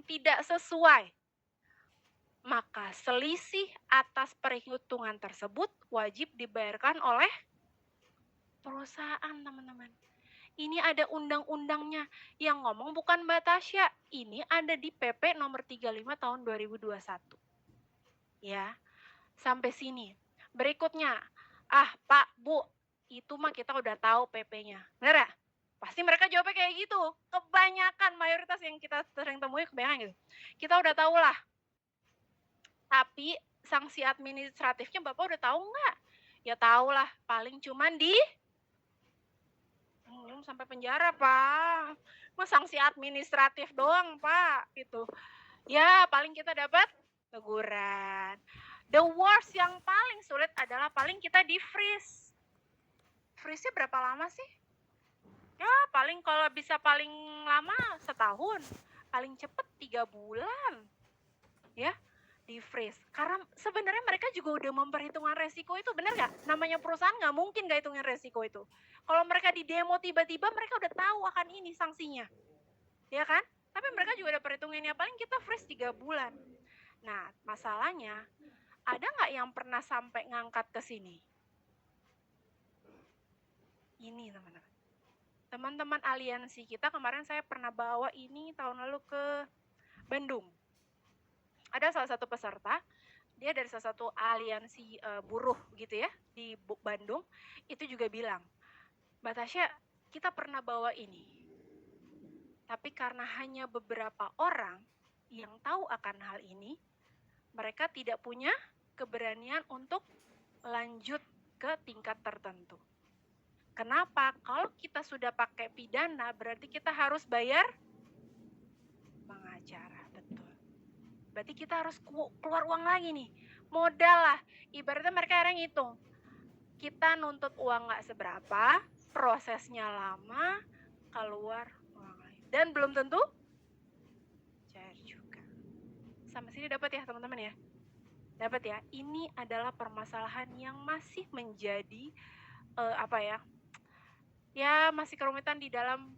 yang tidak sesuai, maka selisih atas perhitungan tersebut wajib dibayarkan oleh perusahaan, teman-teman. Ini ada undang-undangnya yang ngomong bukan Mbak Tasya. Ini ada di PP nomor 35 tahun 2021. Ya, sampai sini. Berikutnya, Pak, Bu, itu mah kita udah tahu PP-nya. Bener ya? Pasti mereka jawabnya kayak gitu. Kebanyakan, mayoritas yang kita sering temui kebanyakan gitu. Kita udah tahu lah. Tapi sanksi administratifnya Bapak udah tahu nggak? Ya tahu lah, paling cuman sampai penjara, Pak. Mas sanksi administratif doang, Pak, gitu. Ya, paling kita dapat teguran. The worst yang paling sulit adalah paling kita di-freeze. Freeze-nya berapa lama sih? Ya, paling kalau bisa paling lama setahun. Paling cepet 3 bulan. Ya, di-freeze. Karena sebenarnya mereka juga udah memperhitungkan resiko itu, bener nggak? Namanya perusahaan nggak mungkin nggak hitungin resiko itu. Kalau mereka di demo tiba-tiba mereka udah tahu akan ini sanksinya. Ya kan? Tapi mereka juga udah perhitungannya, paling kita freeze 3 bulan. Nah, masalahnya, ada nggak yang pernah sampai ngangkat ke sini? Ini, teman-teman. Teman-teman aliansi kita kemarin saya pernah bawa ini tahun lalu ke Bandung. Ada salah satu peserta, dia dari salah satu aliansi buruh gitu ya, di Bandung, itu juga bilang, Mbak Tasya, kita pernah bawa ini. Tapi karena hanya beberapa orang yang tahu akan hal ini, mereka tidak punya keberanian untuk lanjut ke tingkat tertentu. Kenapa? Kalau kita sudah pakai pidana, berarti kita harus bayar pengacara, betul. Berarti kita harus keluar uang lagi nih, modal lah. Ibaratnya mereka yang ngitung, kita nuntut uang nggak seberapa, prosesnya lama, keluar uang lagi. Dan belum tentu cair juga. Sampai sini dapat ya teman-teman ya? Dapat ya? Ini adalah permasalahan yang masih menjadi ya masih kerumitan di dalam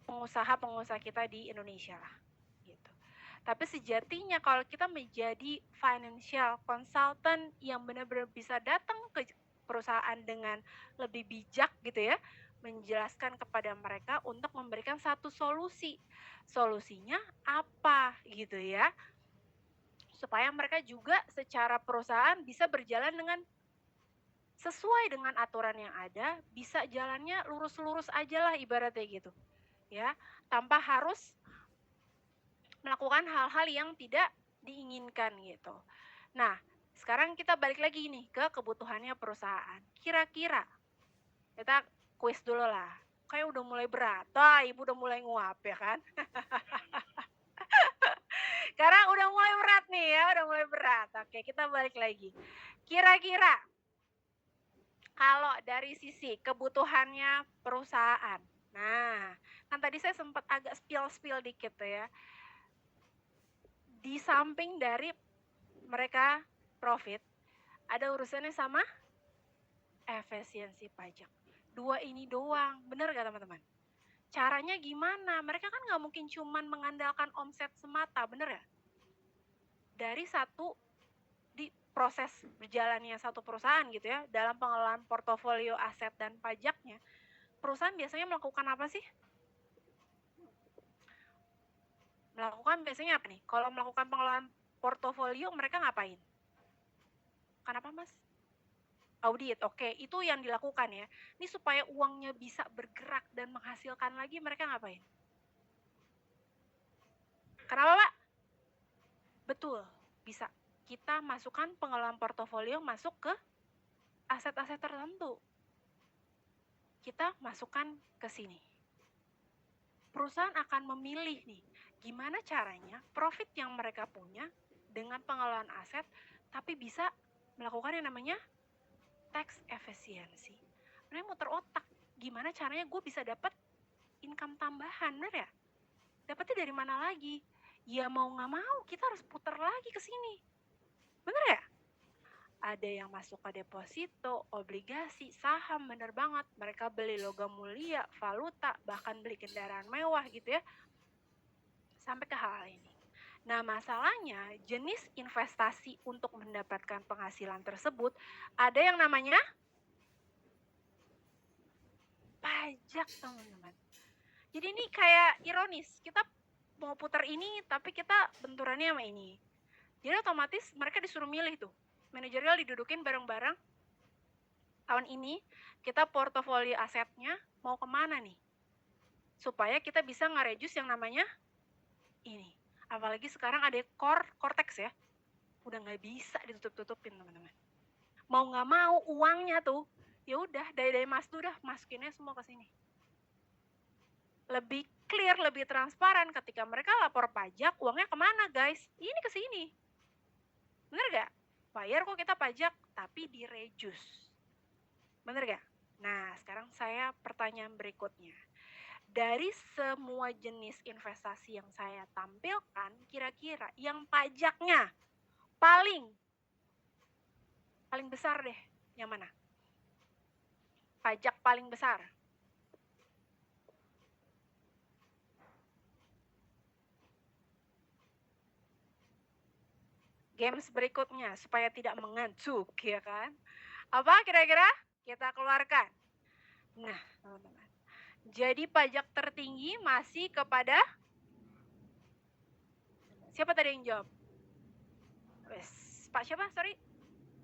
pengusaha-pengusaha kita di Indonesia lah gitu. Tapi sejatinya kalau kita menjadi financial consultant yang benar-benar bisa datang ke perusahaan dengan lebih bijak gitu ya, menjelaskan kepada mereka untuk memberikan satu solusi. Solusinya apa gitu ya? Supaya mereka juga secara perusahaan bisa berjalan dengan sesuai dengan aturan yang ada, bisa jalannya lurus-lurus aja lah ibaratnya gitu. Ya, tanpa harus melakukan hal-hal yang tidak diinginkan gitu. Nah, sekarang kita balik lagi nih ke kebutuhannya perusahaan. Kira-kira kita kuis dulu lah. Kayak udah mulai berat. Ibu udah mulai nguap ya kan? Sekarang udah mulai berat nih ya, udah mulai berat. Oke, kita balik lagi. Kira-kira kalau dari sisi kebutuhannya perusahaan. Nah, kan tadi saya sempat agak spill dikit tuh ya. Di samping dari mereka profit, ada urusannya sama efisiensi pajak. Dua ini doang, bener gak teman-teman? Caranya gimana? Mereka kan gak mungkin cuman mengandalkan omset semata, bener ya? Dari satu di proses berjalannya satu perusahaan gitu ya, dalam pengelolaan portofolio aset dan pajaknya, perusahaan biasanya melakukan apa sih? Melakukan biasanya apa nih? Kalau melakukan pengelolaan portofolio mereka ngapain? Kenapa mas? Audit, oke, itu yang dilakukan ya. Ini supaya uangnya bisa bergerak dan menghasilkan lagi, mereka ngapain? Kenapa Pak? Betul, bisa. Kita masukkan pengelolaan portofolio masuk ke aset-aset tertentu. Kita masukkan ke sini. Perusahaan akan memilih nih, gimana caranya profit yang mereka punya dengan pengelolaan aset, tapi bisa melakukan yang namanya tax efficiency. Mereka muter otak, gimana caranya gue bisa dapat income tambahan, bener ya? Dapatnya dari mana lagi? Ya mau nggak mau kita harus putar lagi ke sini, bener ya? Ada yang masuk ke deposito, obligasi, saham, bener banget. Mereka beli logam mulia, valuta, bahkan beli kendaraan mewah gitu ya. sampai ke hal ini. Nah, masalahnya jenis investasi untuk mendapatkan penghasilan tersebut ada yang namanya pajak, teman-teman. Jadi ini kayak ironis, kita mau putar ini tapi kita benturannya sama ini. Jadi otomatis mereka disuruh milih tuh. Manajerial didudukin bareng-bareng. Tahun ini kita portofolio asetnya mau kemana nih? Supaya kita bisa nge-reduce yang namanya ini. Apalagi sekarang ada Cortex ya. Udah nggak bisa ditutup-tutupin, teman-teman. Mau nggak mau uangnya tuh, ya udah dari Mas tuh udah masukinnya semua ke sini. Lebih clear, lebih transparan ketika mereka lapor pajak, uangnya kemana guys? Ini ke sini. Bener gak? Bayar kok kita pajak, tapi di-reduce. Bener gak? Nah, sekarang saya pertanyaan berikutnya. Dari semua jenis investasi yang saya tampilkan, kira-kira yang pajaknya paling besar deh, yang mana? Pajak paling besar. Games berikutnya, supaya tidak mengantuk, ya kan? Apa kira-kira? Kita keluarkan. Nah, teman-teman. Jadi pajak tertinggi masih kepada siapa tadi yang jawab? Pak siapa? Sorry.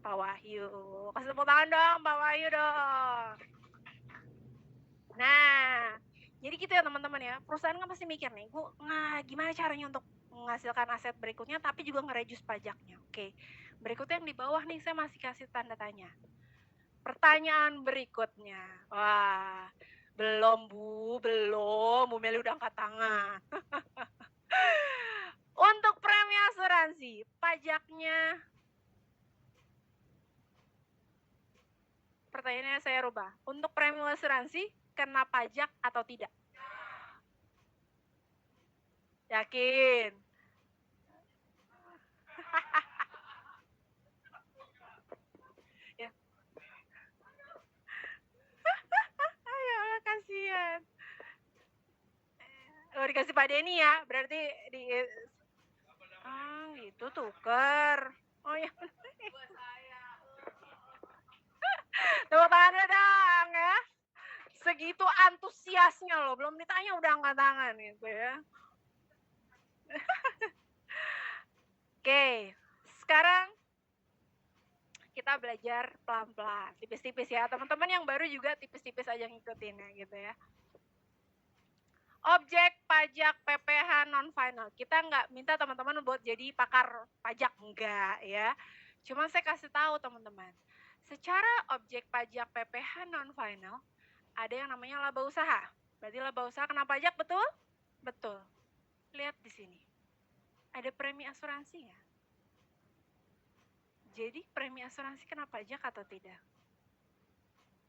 Pak Wahyu. Kasih tepuk tangan dong, Pak Wahyu dong. Nah, jadi gitu ya teman-teman ya. Perusahaan kan pasti mikir nih, gimana caranya untuk menghasilkan aset berikutnya tapi juga nge-reduce pajaknya. Oke. Berikutnya yang di bawah nih saya masih kasih tanda tanya. Pertanyaan berikutnya. Wah, belum Bu Meli udah angkat tangan. Untuk premi asuransi, pajaknya, pertanyaannya saya rubah. Untuk premi asuransi, kena pajak atau tidak? Yakin? Ya. Ya Allah, kasihan. Oh, dikasih Pak Denny ya, berarti di... gitu tuker. Oh ya. Tepuk tangan dong ya. Segitu antusiasnya loh, belum ditanya udah angkat tangan gitu ya. Oke, sekarang kita belajar pelan-pelan, tipis-tipis ya. Teman-teman yang baru juga tipis-tipis aja ngikutin ya gitu ya. Objek pajak PPh non-final. Kita nggak minta teman-teman buat jadi pakar pajak, enggak ya. Cuma saya kasih tahu teman-teman. Secara objek pajak PPh non-final, ada yang namanya laba usaha. Berarti laba usaha kena pajak, betul? Betul. Lihat di sini. Ada premi asuransi ya. Jadi premi asuransi kena pajak atau tidak?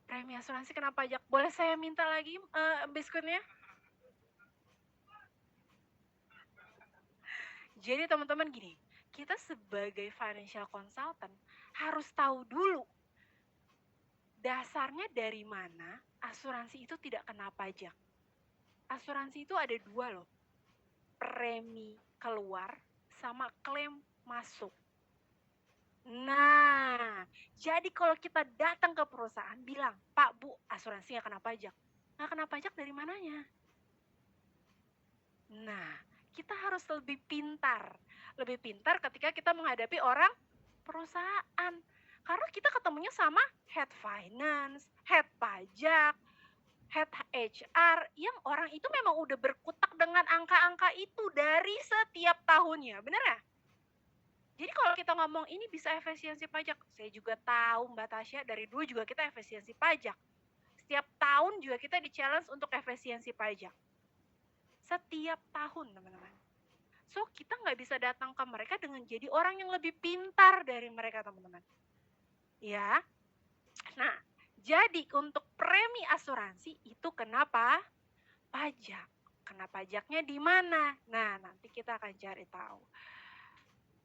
Premi asuransi kena pajak. Boleh saya minta lagi biskuitnya? Jadi teman-teman gini, kita sebagai financial consultant harus tahu dulu dasarnya dari mana asuransi itu tidak kena pajak. Asuransi itu ada dua loh, premi keluar sama klaim masuk. Nah, jadi kalau kita datang ke perusahaan bilang, Pak Bu, asuransi nggak kena pajak. Nggak kena pajak dari mananya? Nah, kita harus lebih pintar. Lebih pintar ketika kita menghadapi orang perusahaan. Karena kita ketemunya sama head finance, head pajak, head HR, yang orang itu memang udah berkutak dengan angka-angka itu dari setiap tahunnya. Bener ya? Jadi kalau kita ngomong ini bisa efisiensi pajak, saya juga tahu Mbak Tasya, dari dulu juga kita efisiensi pajak. Setiap tahun juga kita di-challenge untuk efisiensi pajak. Setiap tahun, teman-teman. So, kita nggak bisa datang ke mereka dengan jadi orang yang lebih pintar dari mereka, teman-teman. Ya. Nah, jadi untuk premi asuransi itu kenapa? Pajak. Kena pajaknya di mana? Nah, nanti kita akan cari tahu.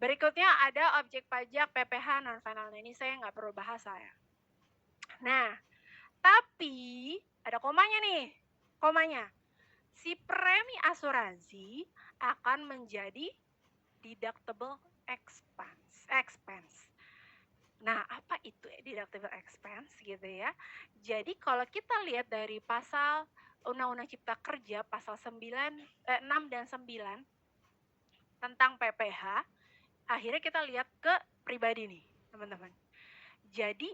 Berikutnya ada objek pajak PPh non-final. Ini saya nggak perlu bahas saya. Nah, tapi ada komanya nih. Komanya. Si premi asuransi akan menjadi deductible expense. Nah, apa itu deductible expense gitu ya? Jadi kalau kita lihat dari pasal Undang-Undang Cipta Kerja pasal 6 dan 9 tentang PPh, akhirnya kita lihat ke pribadi nih, teman-teman. Jadi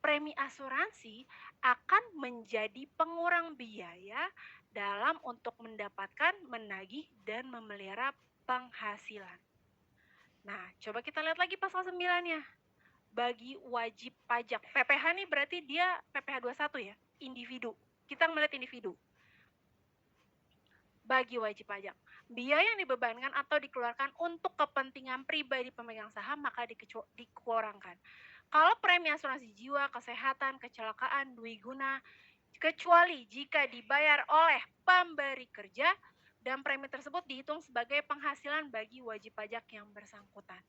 premi asuransi akan menjadi pengurang biaya dalam untuk mendapatkan, menagih, dan memelihara penghasilan. Nah, coba kita lihat lagi pasal 9-nya. Bagi wajib pajak. PPh nih berarti dia PPh 21 ya, individu. Kita melihat individu. Bagi wajib pajak, biaya yang dibebankan atau dikeluarkan untuk kepentingan pribadi pemegang saham maka dikurangkan. Kalau premi asuransi jiwa, kesehatan, kecelakaan, dwiguna, kecuali jika dibayar oleh pemberi kerja dan premi tersebut dihitung sebagai penghasilan bagi wajib pajak yang bersangkutan,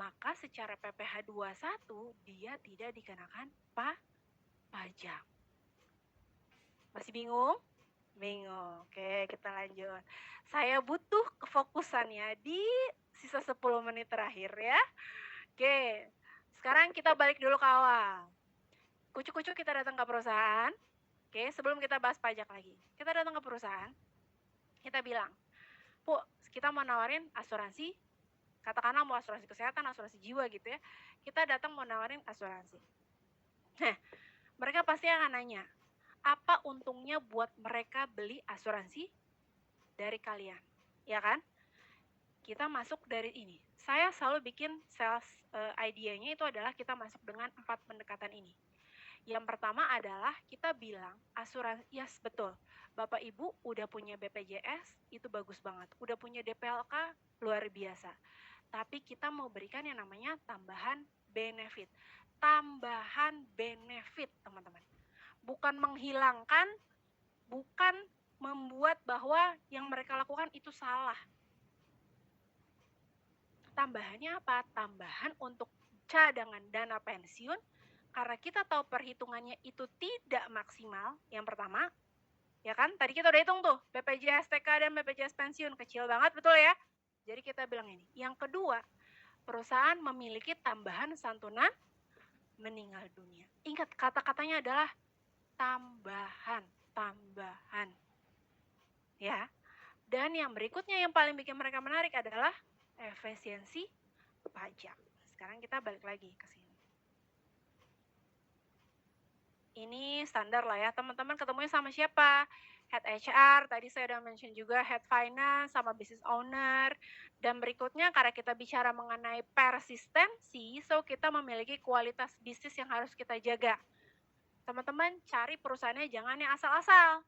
maka secara PPh 21 dia tidak dikenakan pajak. Masih bingung? Bingung. Oke, kita lanjut. Saya butuh kefokusannya di sisa 10 menit terakhir ya. Oke, sekarang kita balik dulu ke awal. Kucuk-kucuk kita datang ke perusahaan. Oke, sebelum kita bahas pajak lagi. Kita datang ke perusahaan. Kita bilang, "Bu, kita mau nawarin asuransi, katakanlah mau asuransi kesehatan, asuransi jiwa gitu ya. Kita datang mau nawarin asuransi." Nah, mereka pasti akan nanya, apa untungnya buat mereka beli asuransi dari kalian? Ya kan? Kita masuk dari ini. Saya selalu bikin sales idea-nya itu adalah kita masuk dengan 4 pendekatan ini. Yang pertama adalah kita bilang asuransi, yes betul, Bapak Ibu udah punya BPJS, itu bagus banget. Udah punya DPLK, luar biasa. Tapi kita mau berikan yang namanya tambahan benefit. Tambahan benefit, teman-teman. Bukan menghilangkan, bukan membuat bahwa yang mereka lakukan itu salah. Tambahannya apa? Tambahan untuk cadangan dana pensiun, karena kita tahu perhitungannya itu tidak maksimal, yang pertama, ya kan? Tadi kita udah hitung tuh, BPJS TK dan BPJS pensiun, kecil banget, betul ya? Jadi kita bilang ini. Yang kedua, perusahaan memiliki tambahan santunan meninggal dunia. Ingat, kata-katanya adalah tambahan. Ya. Dan yang berikutnya yang paling bikin mereka menarik adalah efisiensi pajak. Sekarang kita balik lagi ke sini. Ini standar lah ya, teman-teman ketemunya sama siapa? Head HR, tadi saya udah mention juga head finance sama business owner. Dan berikutnya karena kita bicara mengenai persistensi, so kita memiliki kualitas bisnis yang harus kita jaga. Teman-teman cari perusahaannya jangan yang asal-asal.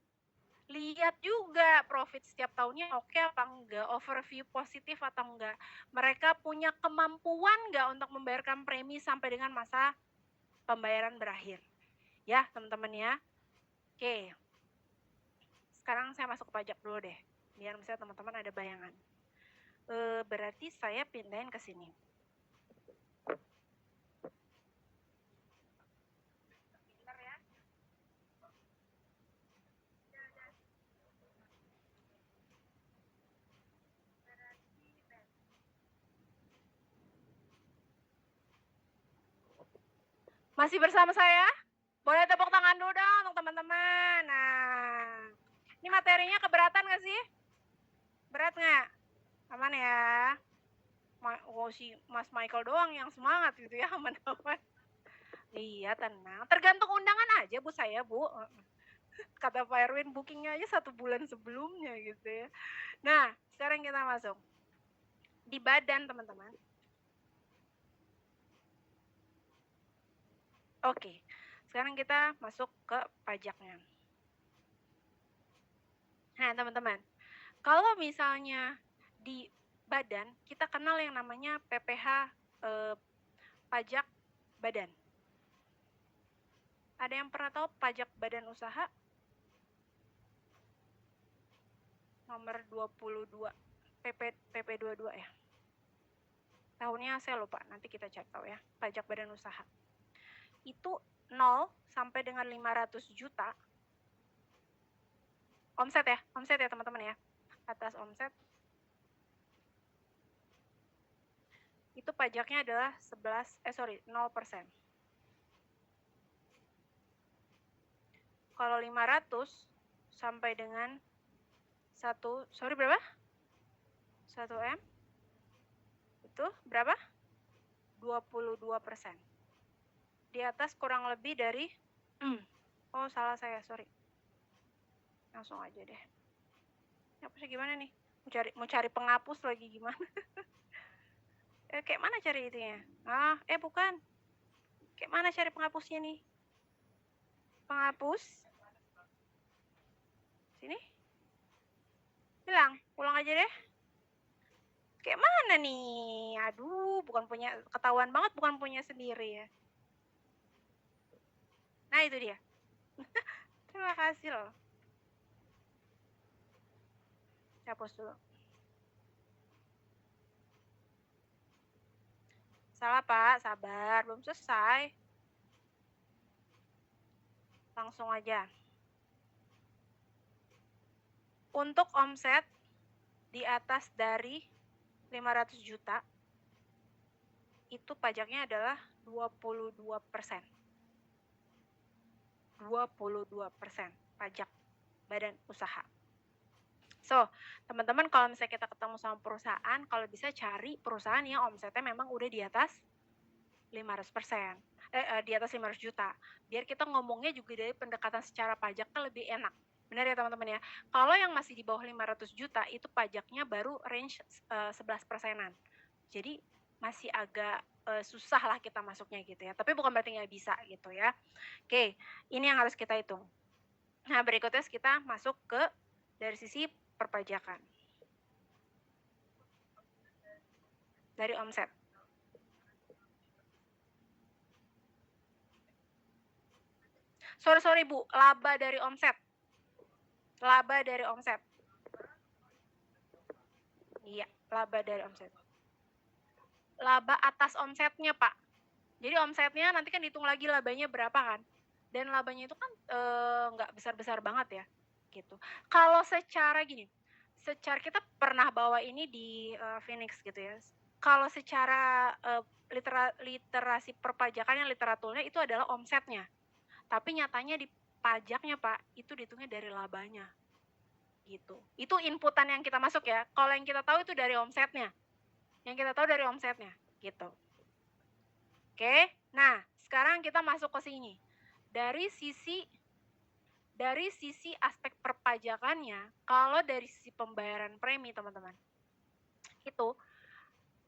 Lihat juga profit setiap tahunnya oke apa enggak, overview positif atau enggak. Mereka punya kemampuan enggak untuk membayarkan premi sampai dengan masa pembayaran berakhir. Ya, teman-teman ya. Oke. Sekarang saya masuk ke pajak dulu deh. Biar misalnya teman-teman ada bayangan. Berarti saya pindahin ke sini. Masih bersama saya? Boleh tepuk tangan dulu dong untuk teman-teman. Nah, ini materinya keberatan nggak sih? Berat nggak? Aman ya? Si Mas Michael doang yang semangat gitu ya, teman-teman. Iya, tenang. Tergantung undangan aja Bu saya, Bu. Kata Pak Erwin, bookingnya aja 1 bulan sebelumnya gitu ya. Nah, sekarang kita masuk. Di badan, teman-teman. Oke, sekarang kita masuk ke pajaknya. Nah, teman-teman, kalau misalnya di badan, kita kenal yang namanya PPh pajak badan. Ada yang pernah tahu pajak badan usaha? Nomor 22, PP 22 ya. Tahunnya saya lupa, nanti kita cek tahu ya. Pajak badan usaha. Itu 0 sampai dengan 500 juta. Omset ya teman-teman ya. Atas omset itu pajaknya adalah 0%. Kalau 500 sampai dengan 1 berapa? 1M itu berapa? 22%. Di atas kurang lebih dari oh salah saya, sorry. Langsung aja deh. Apa sih gimana nih? Mau cari penghapus lagi gimana? Kayak mana cari itunya? Bukan. Kayak mana cari penghapusnya nih? Penghapus. Sini. Hilang. Ulang aja deh. Kayak mana nih? Aduh, bukan punya, ketahuan banget bukan punya sendiri ya. Nah, itu dia. Terima kasih loh. Saya hapus dulu. Salah, Pak. Sabar. Belum selesai. Langsung aja. Untuk omset di atas dari 500 juta, itu pajaknya adalah 22%. 22% pajak badan usaha. So, teman-teman kalau misalnya kita ketemu sama perusahaan, kalau bisa cari perusahaan yang omsetnya memang udah di atas 500%. Di atas 500 juta. Biar kita ngomongnya juga dari pendekatan secara pajaknya lebih enak. Benar ya teman-teman ya? Kalau yang masih di bawah 500 juta, itu pajaknya baru range 11%-an. Jadi masih agak susah lah kita masuknya gitu ya. Tapi bukan berarti nggak bisa gitu ya. Oke, ini yang harus kita hitung. Nah, berikutnya kita masuk ke dari sisi perpajakan. Dari omset. Sorry Bu, laba dari omset. Laba dari omset. Iya, laba dari omset. Laba atas omsetnya, Pak. Jadi omsetnya nanti kan hitung lagi labanya berapa kan. Dan labanya itu kan nggak besar-besar banget ya. Gitu. Kalau secara gini, secara kita pernah bawa ini di Phoenix gitu ya. Kalau secara literasi perpajakan yang literaturnya itu adalah omsetnya. Tapi nyatanya di pajaknya Pak, itu dihitungnya dari labanya. Gitu. Itu inputan yang kita masuk ya. Kalau yang kita tahu itu dari omsetnya. Yang kita tahu dari omsetnya, gitu. Oke. Nah, sekarang kita masuk ke sini. Dari sisi aspek perpajakannya, kalau dari sisi pembayaran premi, teman-teman. Itu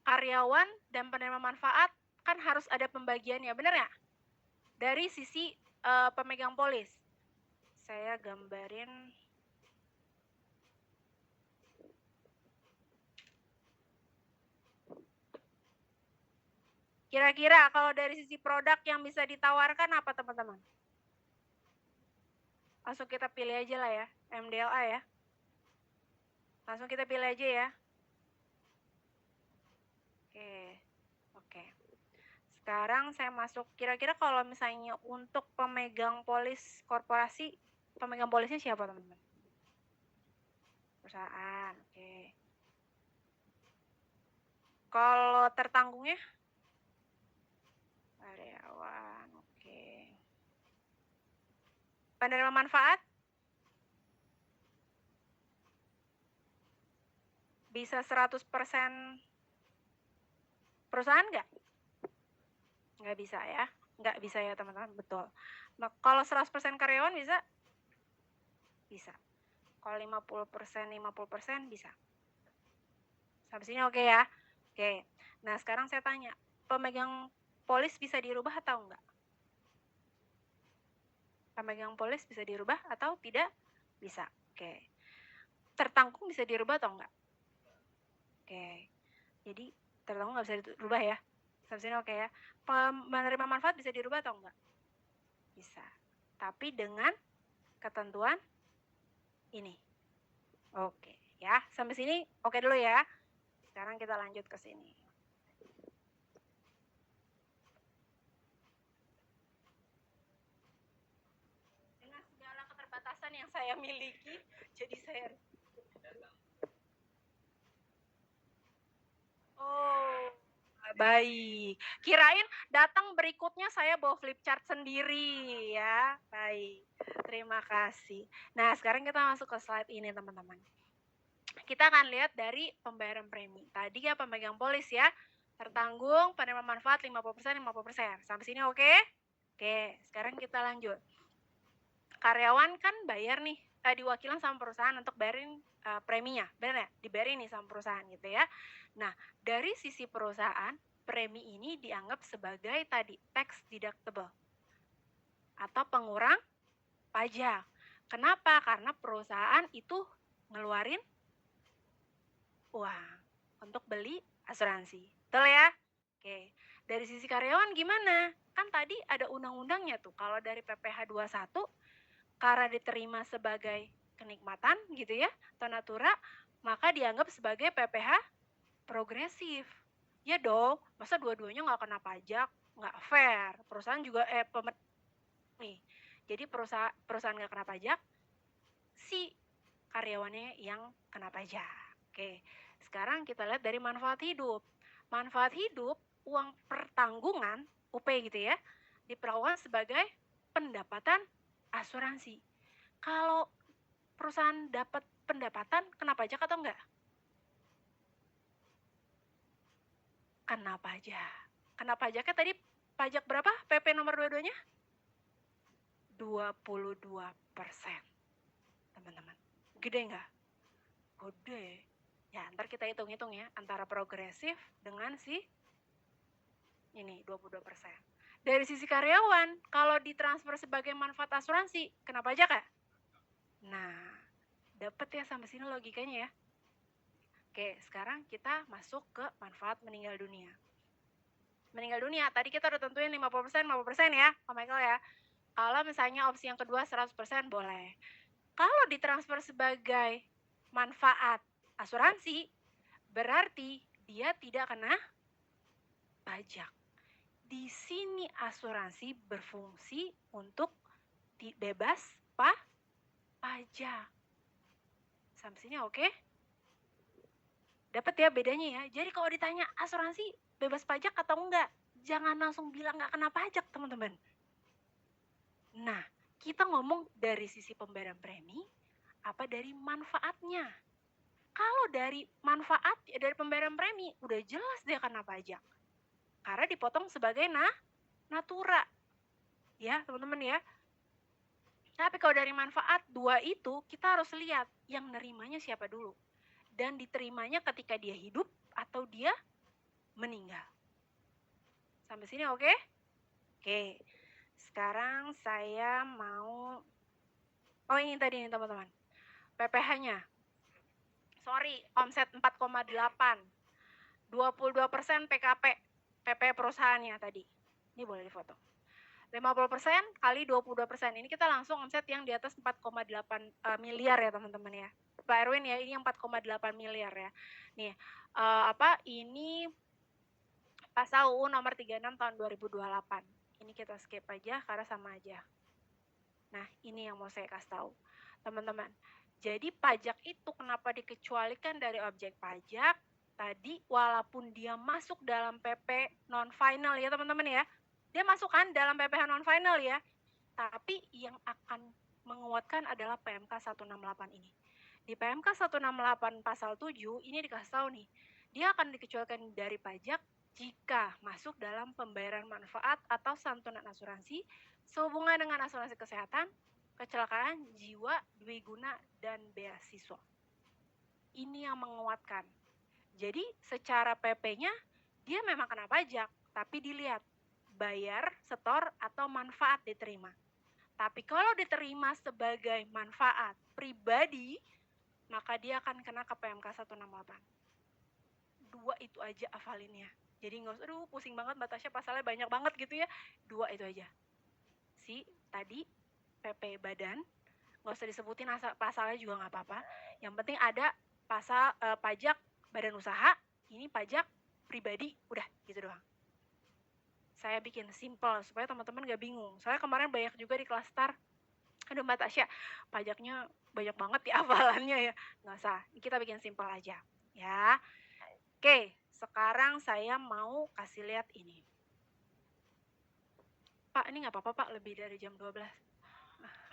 karyawan dan penerima manfaat kan harus ada pembagiannya, benar ya? Dari sisi pemegang polis. Saya gambarin. Kira-kira kalau dari sisi produk yang bisa ditawarkan apa teman-teman? Langsung kita pilih aja lah ya, MDLA ya. Langsung kita pilih aja ya. Oke. Sekarang saya masuk, kira-kira kalau misalnya untuk pemegang polis korporasi, pemegang polisnya siapa teman-teman? Perusahaan, oke. Kalau tertanggungnya? Karyawan, oke. Penerima manfaat? Bisa 100% perusahaan nggak? Nggak bisa ya? Nggak bisa ya teman-teman, betul. Nah, kalau 100% karyawan bisa? Bisa. Kalau 50% bisa. Sampai sini oke ya? Oke. Nah, sekarang saya tanya, pemegang polis bisa dirubah atau enggak? Pemegang polis bisa dirubah atau tidak? Bisa. Oke. Tertanggung bisa dirubah atau enggak? Oke. Jadi, tertanggung nggak bisa dirubah ya? Sampai sini oke ya? Penerima manfaat bisa dirubah atau enggak? Bisa. Tapi dengan ketentuan ini. Oke. Ya, sampai sini oke dulu ya. Sekarang kita lanjut ke sini. Dengan segala keterbatasan yang saya miliki, jadi saya... Oh, Baik. Kirain datang berikutnya saya bawa flip chart sendiri ya. Baik. Terima kasih. Nah, sekarang kita masuk ke slide ini, teman-teman. Kita akan lihat dari pembayaran premi. Tadi ya pemegang polis ya. Tertanggung penerima manfaat 50%, 50%. Sampai sini oke? Oke, sekarang kita lanjut. Karyawan kan bayar nih, diwakilan sama perusahaan untuk bayarin preminya, benar ya? Dibayarin nih sama perusahaan gitu ya. Nah, dari sisi perusahaan, premi ini dianggap sebagai tadi tax deductible atau pengurang pajak. Kenapa? Karena perusahaan itu ngeluarin uang untuk beli asuransi. Betul ya? Oke. Dari sisi karyawan gimana? Kan tadi ada undang-undangnya tuh. Kalau dari PPh 21 karena diterima sebagai kenikmatan gitu ya, atau natura, maka dianggap sebagai PPh progresif. Ya dong, masa dua-duanya nggak kena pajak? Nggak fair. Perusahaan juga, nih. Jadi perusahaan nggak kena pajak, si karyawannya yang kena pajak. Oke, sekarang kita lihat dari manfaat hidup. Manfaat hidup, uang pertanggungan, UP gitu ya, diperlakukan sebagai pendapatan asuransi. Kalau perusahaan dapat pendapatan, kena pajak atau enggak? Kena pajak. Kena pajaknya tadi pajak berapa? PP nomor 22-nya? 22%. Teman-teman. Gede enggak? Gede. Ya, ntar kita hitung-hitung ya. Antara progresif dengan si ini 22%. Dari sisi karyawan, kalau ditransfer sebagai manfaat asuransi, kena pajak ya? Nah, dapat ya sampai sini logikanya ya. Oke, sekarang kita masuk ke manfaat meninggal dunia. Meninggal dunia, tadi kita udah tentuin 50%, 50% ya, Pak Michael ya. Kalau misalnya opsi yang kedua 100% boleh. Kalau ditransfer sebagai manfaat asuransi, berarti dia tidak kena pajak. Di sini asuransi berfungsi untuk bebas pajak. Sampai sini oke? Dapat ya bedanya ya. Jadi kalau ditanya asuransi bebas pajak atau enggak, jangan langsung bilang nggak kena pajak, teman-teman. Nah, kita ngomong dari sisi pembayaran premi, apa dari manfaatnya. Kalau dari manfaat, dari pembayaran premi, udah jelas dia kena pajak. Karena dipotong sebagai natura. Ya, teman-teman ya. Tapi kalau dari manfaat, dua itu kita harus lihat yang nerimanya siapa dulu. Dan diterimanya ketika dia hidup atau dia meninggal. Sampai sini oke? Oke. Sekarang saya mau... Oh ini tadi nih teman-teman. PPh-nya. Sorry, omset 4,8. 22% PKP. PP perusahaannya tadi. Ini boleh difoto. 50% kali 22%. Ini kita langsung omset yang di atas 4,8 miliar ya teman-teman ya. Pak Erwin ya, ini yang 4,8 miliar ya. Nih, ini pasal UU nomor 36 tahun 2028. Ini kita skip aja karena sama aja. Nah, ini yang mau saya kasih tahu. Teman-teman, jadi pajak itu kenapa dikecualikan dari objek pajak? Tadi walaupun dia masuk dalam PP non-final ya teman-teman ya. Dia masuk kan dalam PPh non-final ya. Tapi yang akan menguatkan adalah PMK 168 ini. Di PMK 168 pasal 7 ini dikasih tahu nih. Dia akan dikecualikan dari pajak jika masuk dalam pembayaran manfaat atau santunan asuransi sehubungan dengan asuransi kesehatan, kecelakaan, jiwa, dwiguna, dan beasiswa. Ini yang menguatkan. Jadi secara PP-nya dia memang kena pajak, tapi dilihat bayar, setor, atau manfaat diterima. Tapi kalau diterima sebagai manfaat pribadi, maka dia akan kena ke PMK 168. Dua itu aja hafalinnya. Jadi nggak usah, aduh pusing banget Mbak Tasya pasalnya banyak banget gitu ya. Dua itu aja. Si tadi PP badan, nggak usah disebutin pasalnya juga nggak apa-apa. Yang penting ada pasal pajak badan usaha, ini pajak pribadi, udah gitu doang. Saya bikin simple supaya teman-teman gak bingung. Soalnya kemarin banyak juga di kelas start, aduh Mbak Tasya, pajaknya banyak banget ya hafalannya ya. Nggak usah, kita bikin simple aja. Ya, oke. Sekarang saya mau kasih lihat ini. Pak, ini nggak apa-apa Pak, lebih dari jam 12.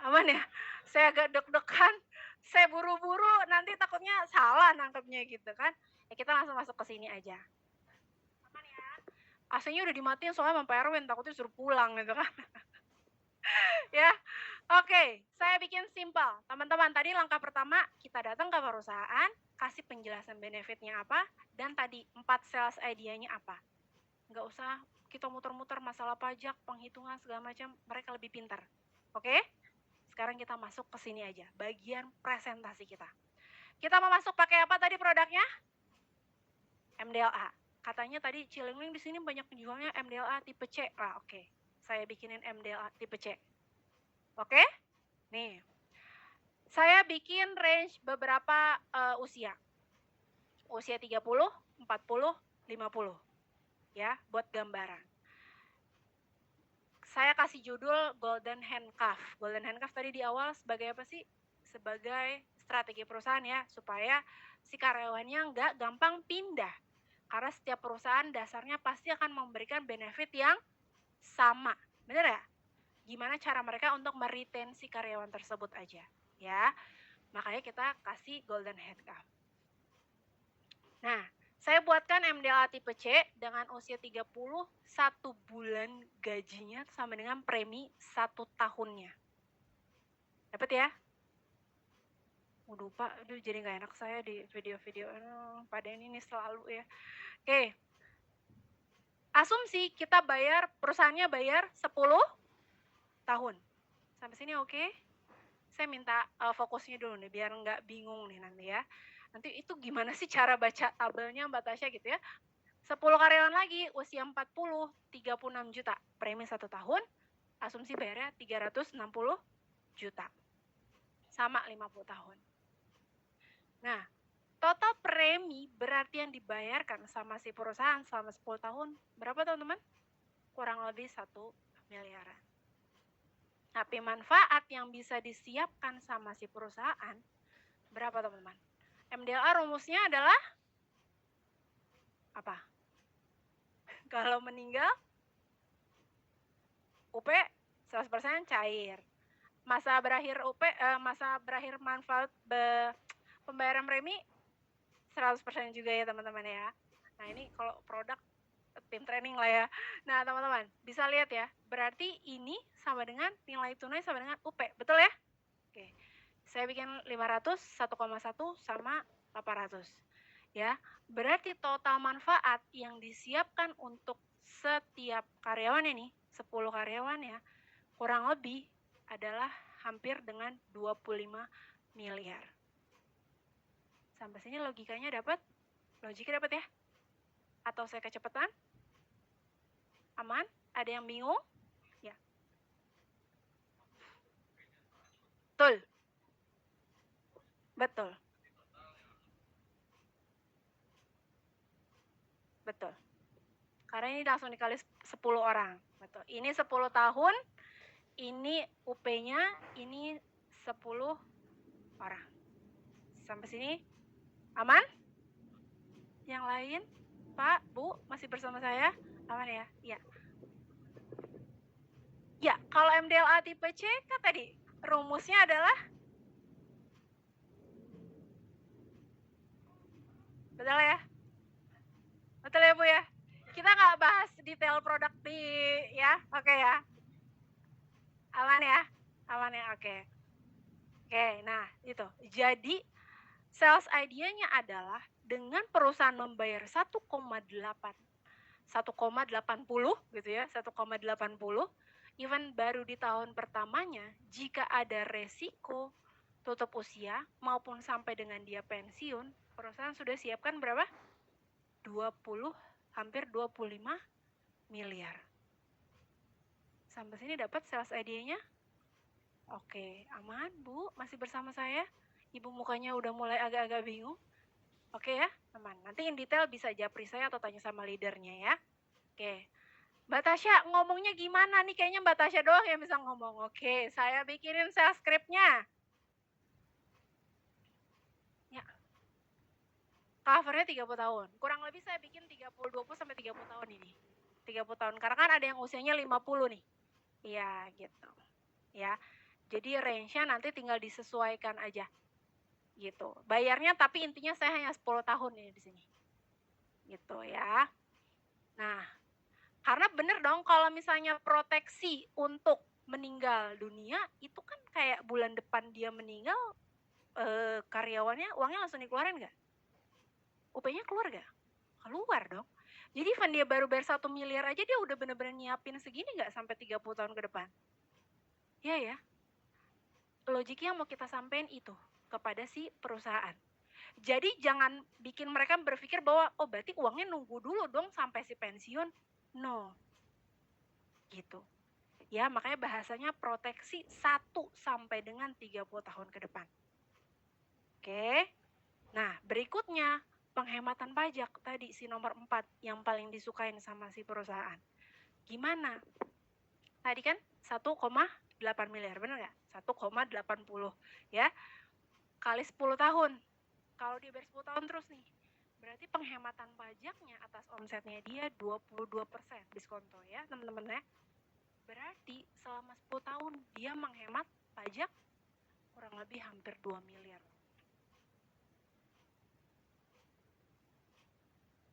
Aman ya? Saya agak deg-degan, saya buru-buru, nanti takutnya salah nangkepnya gitu kan. Ya kita langsung masuk ke sini aja. Aman ya? AC-nya udah dimatiin soalnya Pak Erwin, takutnya suruh pulang gitu kan. Ya, oke, saya bikin simpel. Teman-teman, tadi langkah pertama, kita datang ke perusahaan, kasih penjelasan benefitnya apa, dan tadi 4 sales idea-nya apa. Nggak usah kita muter-muter masalah pajak, penghitungan, segala macam, mereka lebih pintar. Oke? Sekarang kita masuk ke sini aja, bagian presentasi kita. Kita mau masuk pakai apa tadi produknya? MDLA. Katanya tadi Cilingling di sini banyak penjualnya MDLA tipe C. Oke. Saya bikinin MDLA tipe C. Oke? Nih. Saya bikin range beberapa usia. Usia 30, 40, 50. Ya, buat gambaran. Saya kasih judul Golden Handcuff. Golden Handcuff tadi di awal sebagai apa sih? Sebagai strategi perusahaan ya, supaya si karyawannya nggak gampang pindah. Karena setiap perusahaan dasarnya pasti akan memberikan benefit yang sama. Bener ya? Gimana cara mereka untuk meretain si karyawan tersebut aja. Ya, makanya kita kasih Golden Handcuff. Nah, saya buatkan MDLA tipe C dengan usia 30, 1 bulan gajinya sama dengan premi 1 tahunnya. Dapat ya? Waduh Pak, aduh jadi gak enak saya di video-video pada ini selalu ya. Oke. Asumsi kita bayar, perusahaannya bayar 10 tahun. Sampai sini oke? Saya minta fokusnya dulu nih, biar nggak bingung nih nanti ya. Nanti itu gimana sih cara baca tabelnya Mbak Tasya gitu ya. 10 karyawan lagi, usia 40, 36 juta. Premi 1 tahun, asumsi bayarnya 360 juta. Sama 50 tahun. Nah, total premi berarti yang dibayarkan sama si perusahaan selama 10 tahun, berapa teman-teman? Kurang lebih 1 miliaran. Tapi manfaat yang bisa disiapkan sama si perusahaan, berapa teman-teman? MDLA rumusnya adalah apa? Kalau meninggal, UP 100% cair. Masa berakhir UP, masa berakhir manfaat pembayaran premi 100% juga ya teman-teman ya. Nah ini kalau produk tim training lah ya. Nah teman-teman bisa lihat ya, berarti ini sama dengan nilai tunai sama dengan UP, betul ya? Oke, saya bikin 500, 1,1 sama 800 ya. Berarti total manfaat yang disiapkan untuk setiap karyawan ini, 10 karyawan ya, kurang lebih adalah hampir dengan 25 miliar. Sampai sini logikanya dapat? Logiknya dapat ya? Atau saya kecepatan? Aman? Ada yang bingung? Ya. Betul. Betul. Betul. Karena ini langsung dikali 10 orang. Betul. Ini 10 tahun, ini UP-nya, ini 10 orang. Sampai sini aman? Yang lain? Pak, Bu, masih bersama saya? Aman ya? Iya. Ya, kalau MDLA tipe C kan tadi rumusnya adalah betul ya? Betul ya Bu ya? Kita nggak bahas detail produk di ya, oke ya? Aman ya? Aman ya, oke. Oke, nah itu. Jadi sales idea-nya adalah dengan perusahaan membayar 1,8 gitu ya, 1,80, even baru di tahun pertamanya, jika ada resiko tutup usia maupun sampai dengan dia pensiun, perusahaan sudah siapkan berapa? 20, hampir 25 miliar. Sampai sini dapat sales idea-nya? Oke, aman Bu? Masih bersama saya? Ibu mukanya udah mulai agak-agak bingung? Oke ya, aman. Nanti in detail bisa japri saya atau tanya sama leadernya ya. Oke. Mbak Tasya ngomongnya gimana nih? Kayaknya Mbak Tasya doang yang bisa ngomong. Oke, saya bikinin sales script-nya. Ya. covernya 30 tahun. Kurang lebih saya bikin 20 sampai 30 tahun ini. 30 tahun. Karena kan ada yang usianya 50 nih. Iya, gitu. Ya. Jadi range-nya nanti tinggal disesuaikan aja. Gitu. Bayarnya tapi intinya saya hanya 10 tahun ya di sini. Gitu ya. Nah, karena bener dong kalau misalnya proteksi untuk meninggal dunia itu kan kayak bulan depan dia meninggal, karyawannya uangnya langsung dikeluarin nggak? UP-nya keluar nggak? Keluar dong. Jadi even dia baru bayar 1 miliar aja dia udah bener-bener nyiapin segini nggak sampai 30 tahun ke depan? Iya ya. Logiknya yang mau kita sampaikan itu kepada si perusahaan. Jadi jangan bikin mereka berpikir bahwa oh berarti uangnya nunggu dulu dong sampai si pensiun. No. Gitu. Ya, makanya bahasanya proteksi 1 sampai dengan 30 tahun ke depan. Oke. Nah, berikutnya penghematan pajak tadi si nomor 4 yang paling disukain sama si perusahaan. Gimana? Tadi kan 1,8 miliar, bener nggak? 1,80 ya. Kali 10 tahun. Kalau dia bayar 10 tahun terus nih, berarti penghematan pajaknya atas omsetnya dia 22% diskonto ya teman-teman ya. Berarti selama 10 tahun dia menghemat pajak kurang lebih hampir 2 miliar.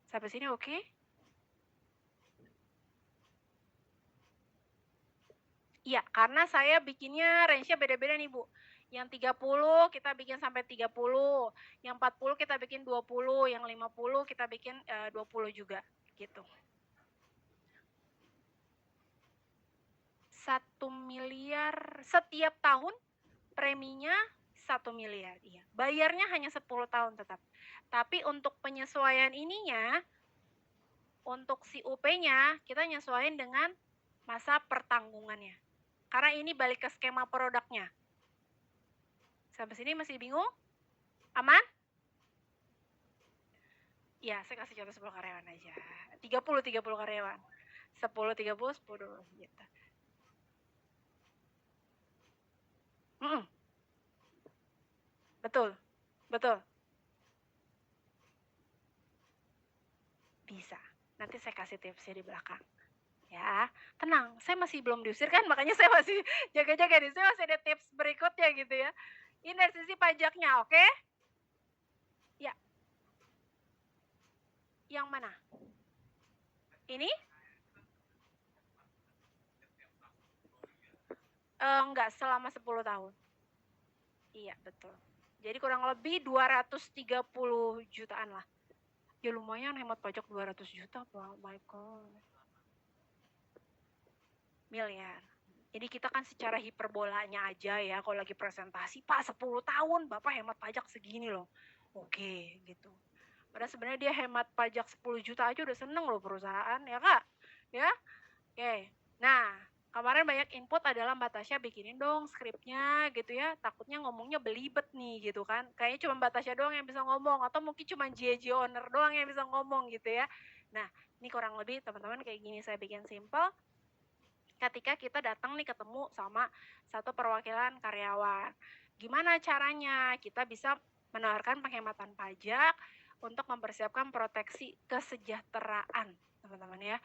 Sampai sini oke? Iya, karena saya bikinnya range-nya beda-beda nih Bu. Yang 30 kita bikin sampai 30, yang 40 kita bikin 20, yang 50 kita bikin 20 juga gitu. 1 miliar setiap tahun, preminya 1 miliar. Iya. Bayarnya hanya 10 tahun tetap. Tapi untuk penyesuaian ininya, untuk si UP-nya, kita nyesuaiin dengan masa pertanggungannya. Karena ini balik ke skema produknya. Sampai sini masih bingung? Aman? Ya, saya kasih contoh 10 karyawan aja. 30 karyawan. 10, 30, 10 gitu. Betul. Betul. Bisa. Nanti saya kasih tipsnya di belakang. Ya, tenang. Saya masih belum diusir kan, makanya saya masih jaga-jaga nih. Saya masih ada tips berikutnya gitu ya. Ini dari sisi pajaknya, oke? Ya. Yang mana? Ini? Enggak, selama 10 tahun. Iya, betul. Jadi kurang lebih 230 jutaan lah. Ya lumayan hemat pajak 200 juta, oh my god. Miliar. Jadi kita kan secara hiperbolanya aja ya, kalau lagi presentasi, Pak 10 tahun Bapak hemat pajak segini loh. Oke, gitu. Padahal sebenarnya dia hemat pajak 10 juta aja udah seneng loh perusahaan, ya Kak? Ya? Oke. Nah, kemarin banyak input adalah Mbak Tasya bikinin dong skripnya gitu ya. Takutnya ngomongnya belibet nih gitu kan. Kayaknya cuma Mbak Tasya doang yang bisa ngomong atau mungkin cuma JJ owner doang yang bisa ngomong gitu ya. Nah, ini kurang lebih teman-teman kayak gini saya bikin simple. Ketika kita datang nih ketemu sama satu perwakilan karyawan. Gimana caranya kita bisa menawarkan penghematan pajak untuk mempersiapkan proteksi kesejahteraan, teman-teman ya.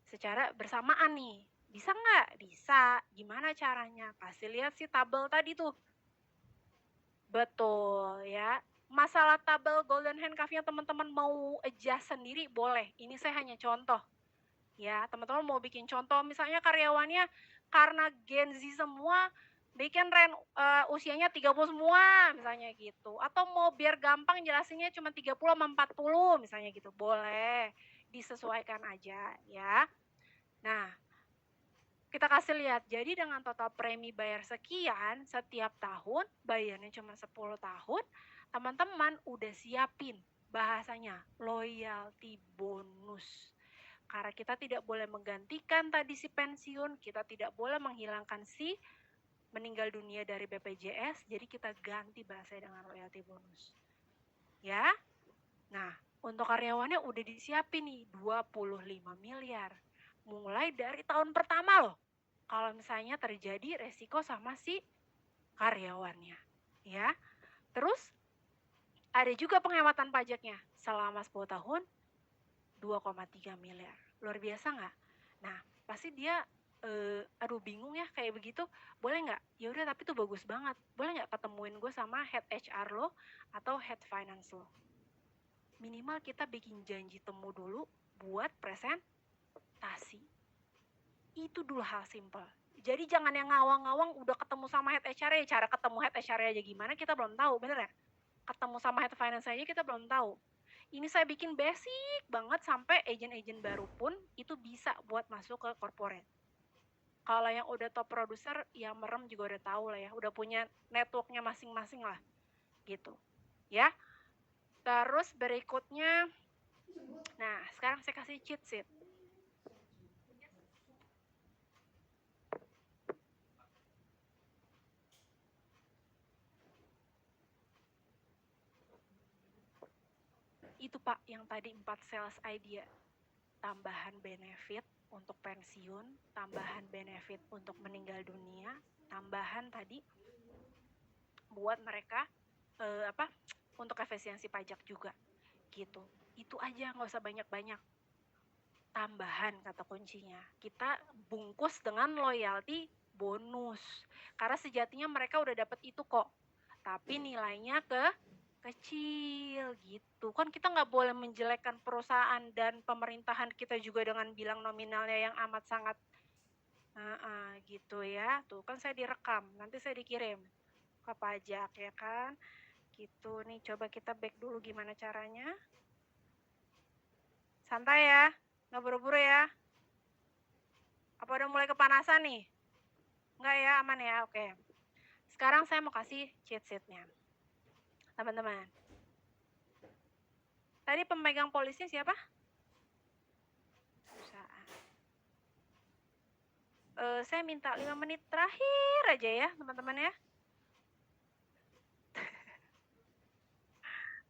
Secara bersamaan nih. Bisa nggak? Bisa. Gimana caranya? Kasih lihat si tabel tadi tuh. Betul ya. Masalah tabel golden handcuff-nya teman-teman mau adjust sendiri boleh. Ini saya hanya contoh. Ya, teman-teman mau bikin contoh misalnya karyawannya karena Gen Z semua bikin usianya 30 semua misalnya gitu. Atau mau biar gampang jelasinnya cuma 30 sama 40 misalnya gitu. Boleh. Disesuaikan aja ya. Nah, kita kasih lihat. Jadi dengan total premi bayar sekian setiap tahun, bayarnya cuma 10 tahun, teman-teman udah siapin bahasanya loyalty bonus. Karena kita tidak boleh menggantikan tadi si pensiun, kita tidak boleh menghilangkan si meninggal dunia dari BPJS, jadi kita ganti bahasanya dengan loyalty bonus. Ya. Nah, untuk karyawannya udah disiapin nih 25 miliar. Mulai dari tahun pertama loh. Kalau misalnya terjadi resiko sama si karyawannya, ya. Terus ada juga penghematan pajaknya selama 10 tahun 2,3 miliar. Luar biasa nggak? Nah, pasti dia aduh bingung ya kayak begitu, boleh nggak? Ya udah, tapi tuh bagus banget. Boleh nggak ketemuin gue sama head HR lo atau head finance lo? Minimal kita bikin janji temu dulu buat presentasi. Itu dulu hal simple. Jadi jangan yang ngawang-ngawang udah ketemu sama head HR ya, cara ketemu head HR aja gimana kita belum tahu, bener ya? Ketemu sama head finance aja kita belum tahu. Ini saya bikin basic banget sampai agent-agent baru pun itu bisa buat masuk ke corporate. Kalau yang udah top producer, ya merem juga udah tahu lah ya, udah punya networknya masing-masing lah, gitu. Ya. Terus berikutnya, nah sekarang saya kasih cheat sheet. Itu Pak, yang tadi 4 sales idea. Tambahan benefit untuk pensiun, tambahan benefit untuk meninggal dunia, tambahan tadi buat mereka untuk efisiensi pajak juga gitu. Itu aja, nggak usah banyak-banyak. Tambahan kata kuncinya, kita bungkus dengan loyalty bonus karena sejatinya mereka udah dapat itu kok, tapi nilainya kecil gitu kan. Kita nggak boleh menjelekkan perusahaan dan pemerintahan kita juga dengan bilang nominalnya yang amat sangat gitu ya. Tuh kan saya direkam, nanti saya dikirim ke pajak ya kan gitu. Nih coba kita back dulu gimana caranya. Santai ya, nggak buru-buru ya. Apa udah mulai kepanasan nih? Enggak ya, aman ya, oke. Sekarang saya mau kasih cheat sheet-nya teman-teman. Tadi pemegang polisnya siapa? Perusahaan. Saya minta 5 menit terakhir aja ya teman-teman ya.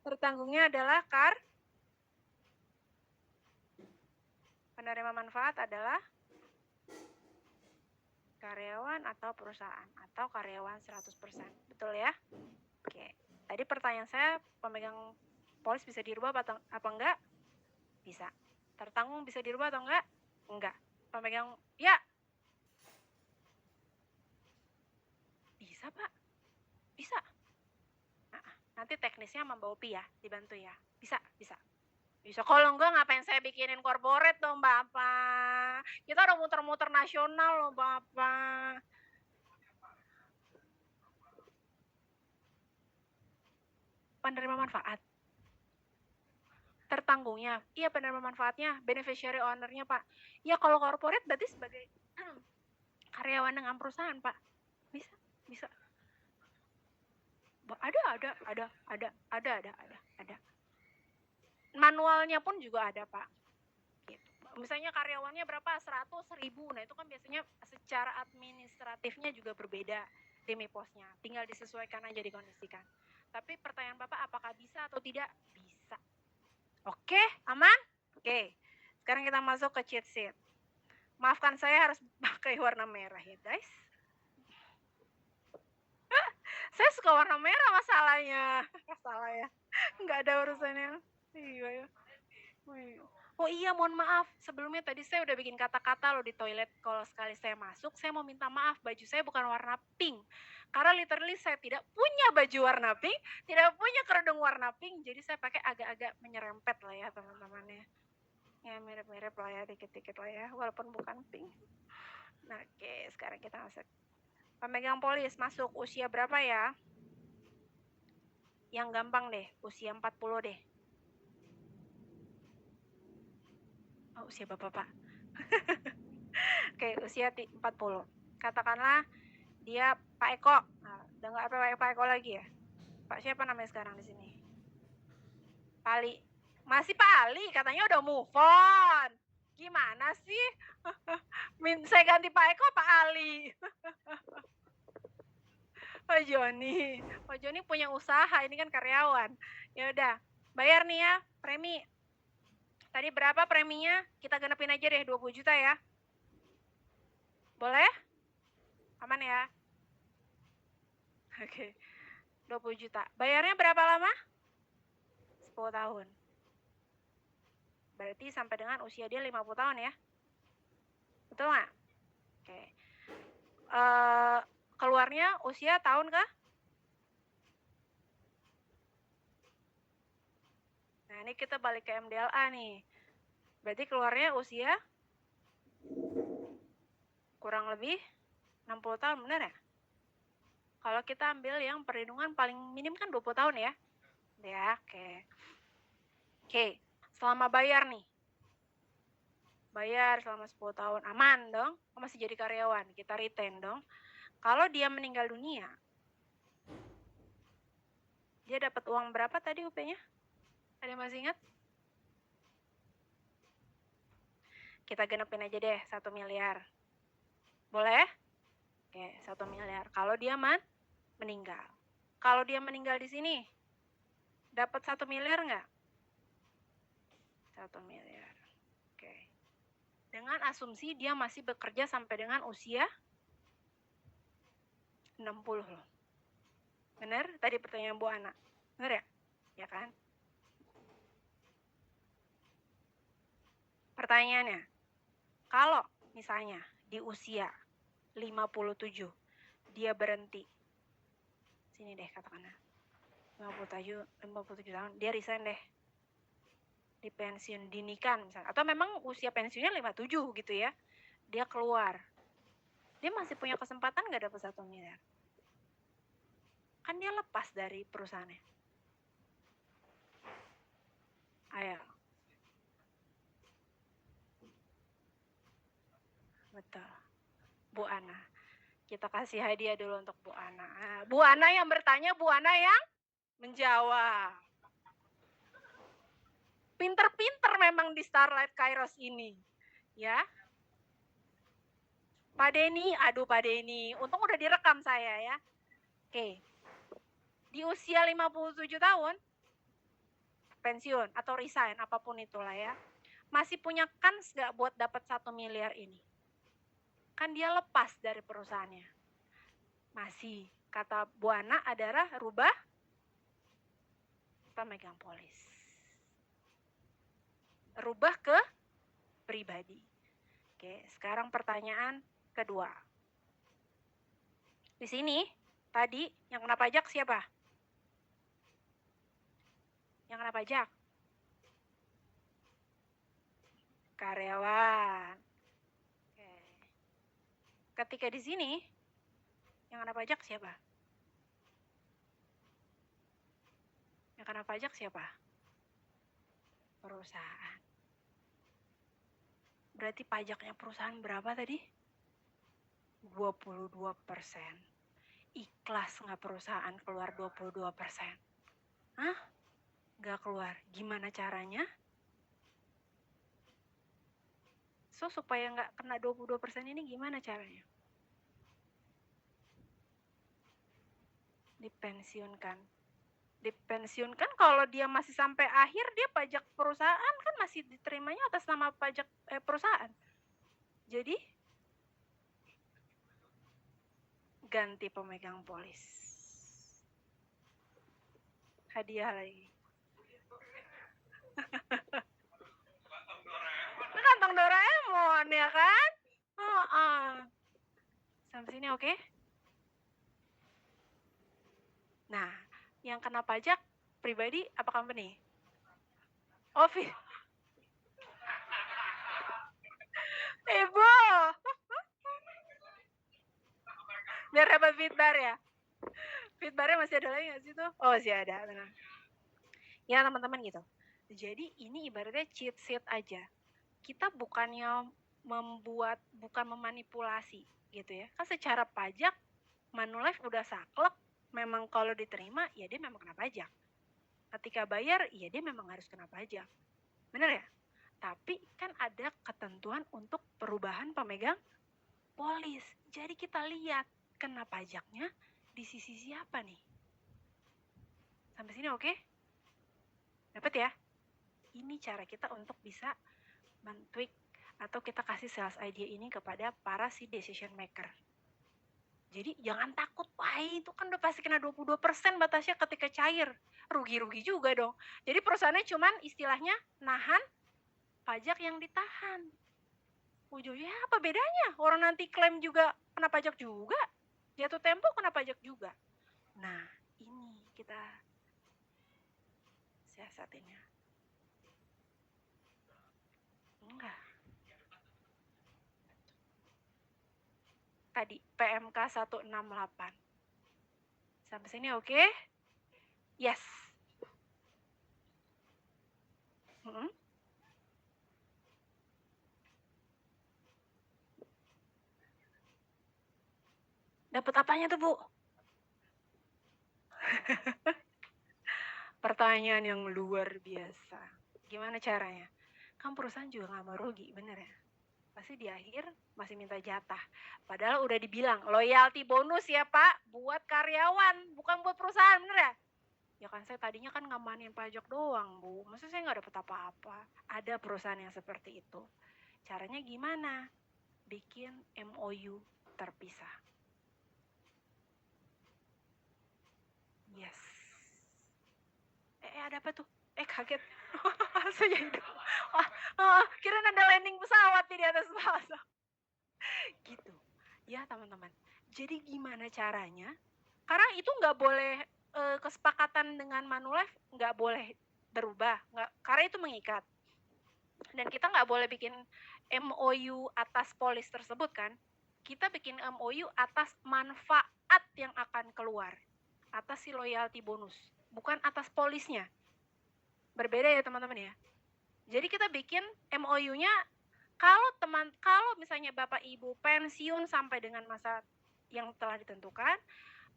Tertanggungnya adalah penerima manfaat adalah karyawan atau perusahaan atau karyawan 100%. Betul ya? Oke. Tadi pertanyaan saya, pemegang polis bisa dirubah apa enggak? Bisa. Tertanggung bisa dirubah atau enggak? Enggak. Pemegang, ya. Bisa Pak. Bisa. Nanti teknisnya membawa Pi ya, dibantu ya. Bisa. Bisa. Kalau enggak ngapain saya bikinin corporate dong Bapak. Kita udah muter-muter nasional loh Bapak. Penerima manfaat. Tertanggungnya. Iya, penerima manfaatnya, beneficiary owner-nya Pak. Ya kalau corporate berarti sebagai karyawan dengan perusahaan Pak. Bisa. Ada. Manualnya pun juga ada Pak. Gitu. Misalnya karyawannya berapa? 100.000. Nah itu kan biasanya secara administratifnya juga berbeda demi posnya. Tinggal disesuaikan aja, dikondisikan. Tapi pertanyaan Bapak apakah bisa atau tidak? Bisa. Oke, aman? Oke. Sekarang kita masuk ke cheat sheet. Maafkan saya harus pakai warna merah ya guys. Saya suka warna merah masalahnya. Salah ya. Nggak ada urusannya. Iya ya. Oh iya, mohon maaf. Sebelumnya tadi saya udah bikin kata-kata loh di toilet. Kalau sekali saya masuk, saya mau minta maaf. Baju saya bukan warna pink. Karena literally saya tidak punya baju warna pink, tidak punya kerudung warna pink. Jadi saya pakai agak-agak menyerempet lah ya teman-teman ya. Ya mirip-mirip lah ya, dikit-dikit lah ya. Walaupun bukan pink. Nah, oke, sekarang kita masuk. Pemegang polis masuk usia berapa ya? Yang gampang deh, usia 40 deh. Oh, usia bapak-bapak. Oke, usia 40. Katakanlah dia Pak Eko. Nah, udah nggak apa Pak Eko lagi ya? Pak siapa namanya sekarang di sini? Pali. Masih Pak Ali, katanya udah move on. Gimana sih? Saya ganti Pak Eko Pak Ali. Pak Joni. Pak Joni punya usaha, ini kan karyawan. Ya udah, bayar nih ya, premi. Tadi berapa preminya? Kita genepin aja deh 20 juta ya. Boleh? Aman ya? Oke. 20 juta. Bayarnya berapa lama? 10 tahun. Berarti sampai dengan usia dia 50 tahun ya. Betul nggak? Oke. Keluarnya usia tahun kah? Nah, ini kita balik ke MDLA nih. Berarti keluarnya usia kurang lebih 60 tahun, benar ya? Kalau kita ambil yang perlindungan paling minim kan 20 tahun ya. Ya, oke. Oke, selama bayar nih. Bayar selama 10 tahun, aman dong. Masih jadi karyawan, kita retain dong. Kalau dia meninggal dunia, dia dapat uang berapa tadi UP-nya? Ada yang masih ingat? Kita genepin aja deh, 1 miliar. Boleh? Oke, 1 miliar. Kalau dia meninggal. Kalau dia meninggal di sini, dapat 1 miliar nggak? 1 miliar. Oke. Dengan asumsi dia masih bekerja sampai dengan usia 60 loh. Bener? Tadi pertanyaan Bu Ana. Bener ya? Ya kan? Pertanyaannya, kalau misalnya di usia 57 dia berhenti. Sini deh katakanlah. 57 tahun, dia resign deh. Di pensiun dinikan misalnya. Atau memang usia pensiunnya 57 gitu ya. Dia keluar. Dia masih punya kesempatan nggak dapat 1 miliar? Kan dia lepas dari perusahaannya. Ayo. Betul. Bu Ana. Kita kasih hadiah dulu untuk Bu Ana. Bu Ana yang bertanya, Bu Ana yang menjawab. Pinter-pinter memang di Starlight Kairos ini. Ya. Pak Denny, aduh Pak Denny. Untung udah direkam saya ya. Oke. Di usia 57 tahun, pensiun atau resign, apapun itulah ya. Masih punya kans gak buat dapat 1 miliar ini? Kan dia lepas dari perusahaannya. Masih. Kata Bu Ana adalah rubah pemegang polis. Rubah ke pribadi. Oke, sekarang pertanyaan kedua. Di sini, tadi yang kena pajak siapa? Yang kena pajak? Karyawan. Oke. Ketika di sini, yang kena pajak siapa? Yang kena pajak siapa? Perusahaan. Berarti pajaknya perusahaan berapa tadi? 22%. Ikhlas nggak perusahaan keluar 22%? Hah? Nggak keluar. Gimana caranya? So, supaya nggak kena 22% ini gimana caranya? Dipensiunkan. Dipensiunkan kalau dia masih sampai akhir, dia pajak perusahaan kan masih diterimanya atas nama pajak perusahaan. Jadi, ganti pemegang polis. Hadiah lagi. Kantong Doraemon ya kan? Sampai sini oke? Nah, yang kena pajak pribadi apa company? Ibu. Biar dapat feedback ya. Feedbacknya masih ada lagi nggak sih tuh? Oh, masih ada, tenang. Ya teman-teman gitu. Jadi ini ibaratnya cheat sheet aja. Kita bukannya bukan memanipulasi gitu ya. Kan secara pajak Manulife udah saklek, memang kalau diterima ya dia memang kena pajak. Ketika bayar ya dia memang harus kena pajak. Bener ya? Tapi kan ada ketentuan untuk perubahan pemegang polis. Jadi kita lihat kena pajaknya di sisi siapa nih. Sampai sini oke? Dapat ya? Ini cara kita untuk bisa men-tweak atau kita kasih sales idea ini kepada para si decision maker. Jadi jangan takut, wah itu kan udah pasti kena 22% batasnya ketika cair. Rugi-rugi juga dong. Jadi perusahaannya cuman istilahnya nahan pajak yang ditahan. Ujungnya apa bedanya? Orang nanti klaim juga kena pajak juga, jatuh tempo kena pajak juga. Nah, ini kita siasatinnya. Enggak. Tadi PMK 168. Sampai sini oke? Okay? Yes. Dapat apanya tuh, Bu? Pertanyaan yang luar biasa. Gimana caranya? Kan perusahaan juga nggak mau rugi, bener ya? Pasti di akhir masih minta jatah. Padahal udah dibilang, loyalty bonus ya Pak, buat karyawan, bukan buat perusahaan, bener ya? Ya kan saya tadinya kan ngamanin pajak doang, Bu. Masa saya nggak dapat apa-apa? Ada perusahaan yang seperti itu. Caranya gimana? Bikin MOU terpisah. Yes. Ada apa tuh? Kaget. Langsung jadi. Kira ada landing pesawat di atas pesawat. Gitu. Ya teman-teman. Jadi gimana caranya? Karena itu nggak boleh, kesepakatan dengan Manulife nggak boleh berubah. Karena itu mengikat. Dan kita nggak boleh bikin MOU atas polis tersebut kan. Kita bikin MOU atas manfaat yang akan keluar. Atas si loyalty bonus. Bukan atas polisnya. Berbeda ya teman-teman ya. Jadi kita bikin MOU-nya kalau misalnya Bapak Ibu pensiun sampai dengan masa yang telah ditentukan,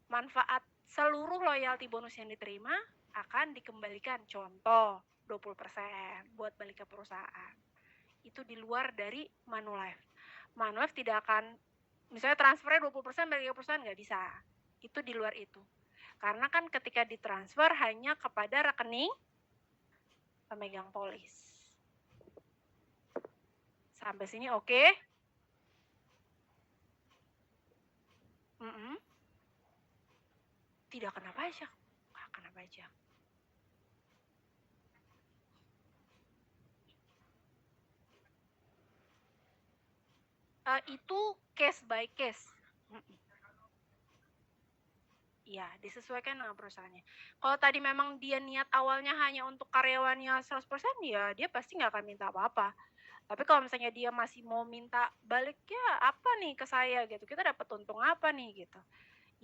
manfaat seluruh loyalty bonus yang diterima akan dikembalikan. Contoh 20% buat balik ke perusahaan. Itu di luar dari Manulife. Manulife tidak akan misalnya transfernya 20% balik ke perusahaan, nggak bisa. Itu di luar itu. Karena kan ketika ditransfer hanya kepada rekening pemegang polis. Sampai sini oke? Okay? Tidak kena pajak. Nggak kena pajak. Itu case by case. Iya, disesuaikan dengan perusahaannya. Kalau tadi memang dia niat awalnya hanya untuk karyawannya 100%, ya dia pasti nggak akan minta apa-apa. Tapi kalau misalnya dia masih mau minta baliknya apa nih ke saya gitu, kita dapat untung apa nih gitu.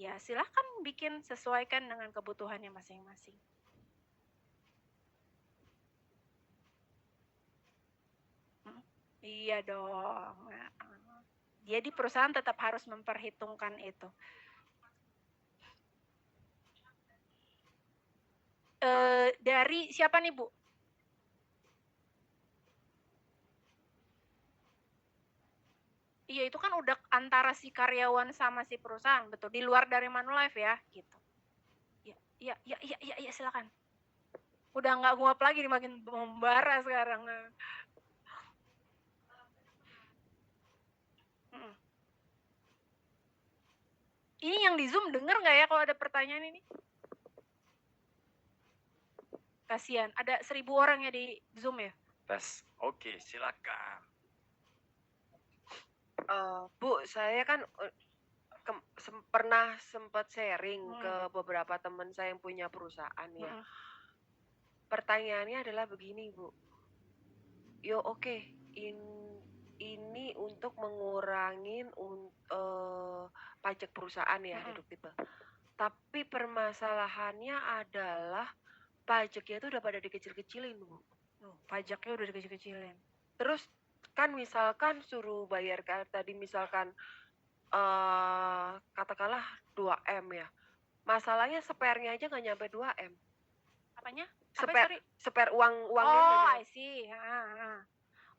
Ya silahkan bikin sesuaikan dengan kebutuhannya masing-masing. Iya dong. Jadi perusahaan tetap harus memperhitungkan itu. Dari siapa nih Bu? Iya itu kan udah antara si karyawan sama si perusahaan, betul. Di luar dari Manulife ya, gitu. Iya silakan. Udah nggak nguap lagi nih, makin membara sekarang. Ini yang di Zoom denger nggak ya kalau ada pertanyaan ini? Kasihan, ada 1000 orang ya di Zoom ya. Tes, oke, silakan. Bu, saya kan pernah sempat sharing ke beberapa teman saya yang punya perusahaan ya. Pertanyaannya adalah begini, Bu. Yo oke, ini untuk mengurangin pajak perusahaan ya, deductible. Tapi permasalahannya adalah pajaknya itu udah pada dikecil-kecilin, Bu. Pajaknya udah dikecil-kecilin. Terus kan misalkan suruh bayar tadi misalkan katakanlah 2M ya. Masalahnya spare-nya aja nggak nyampe 2M. Apanya? Spare uangnya. Oh, I see.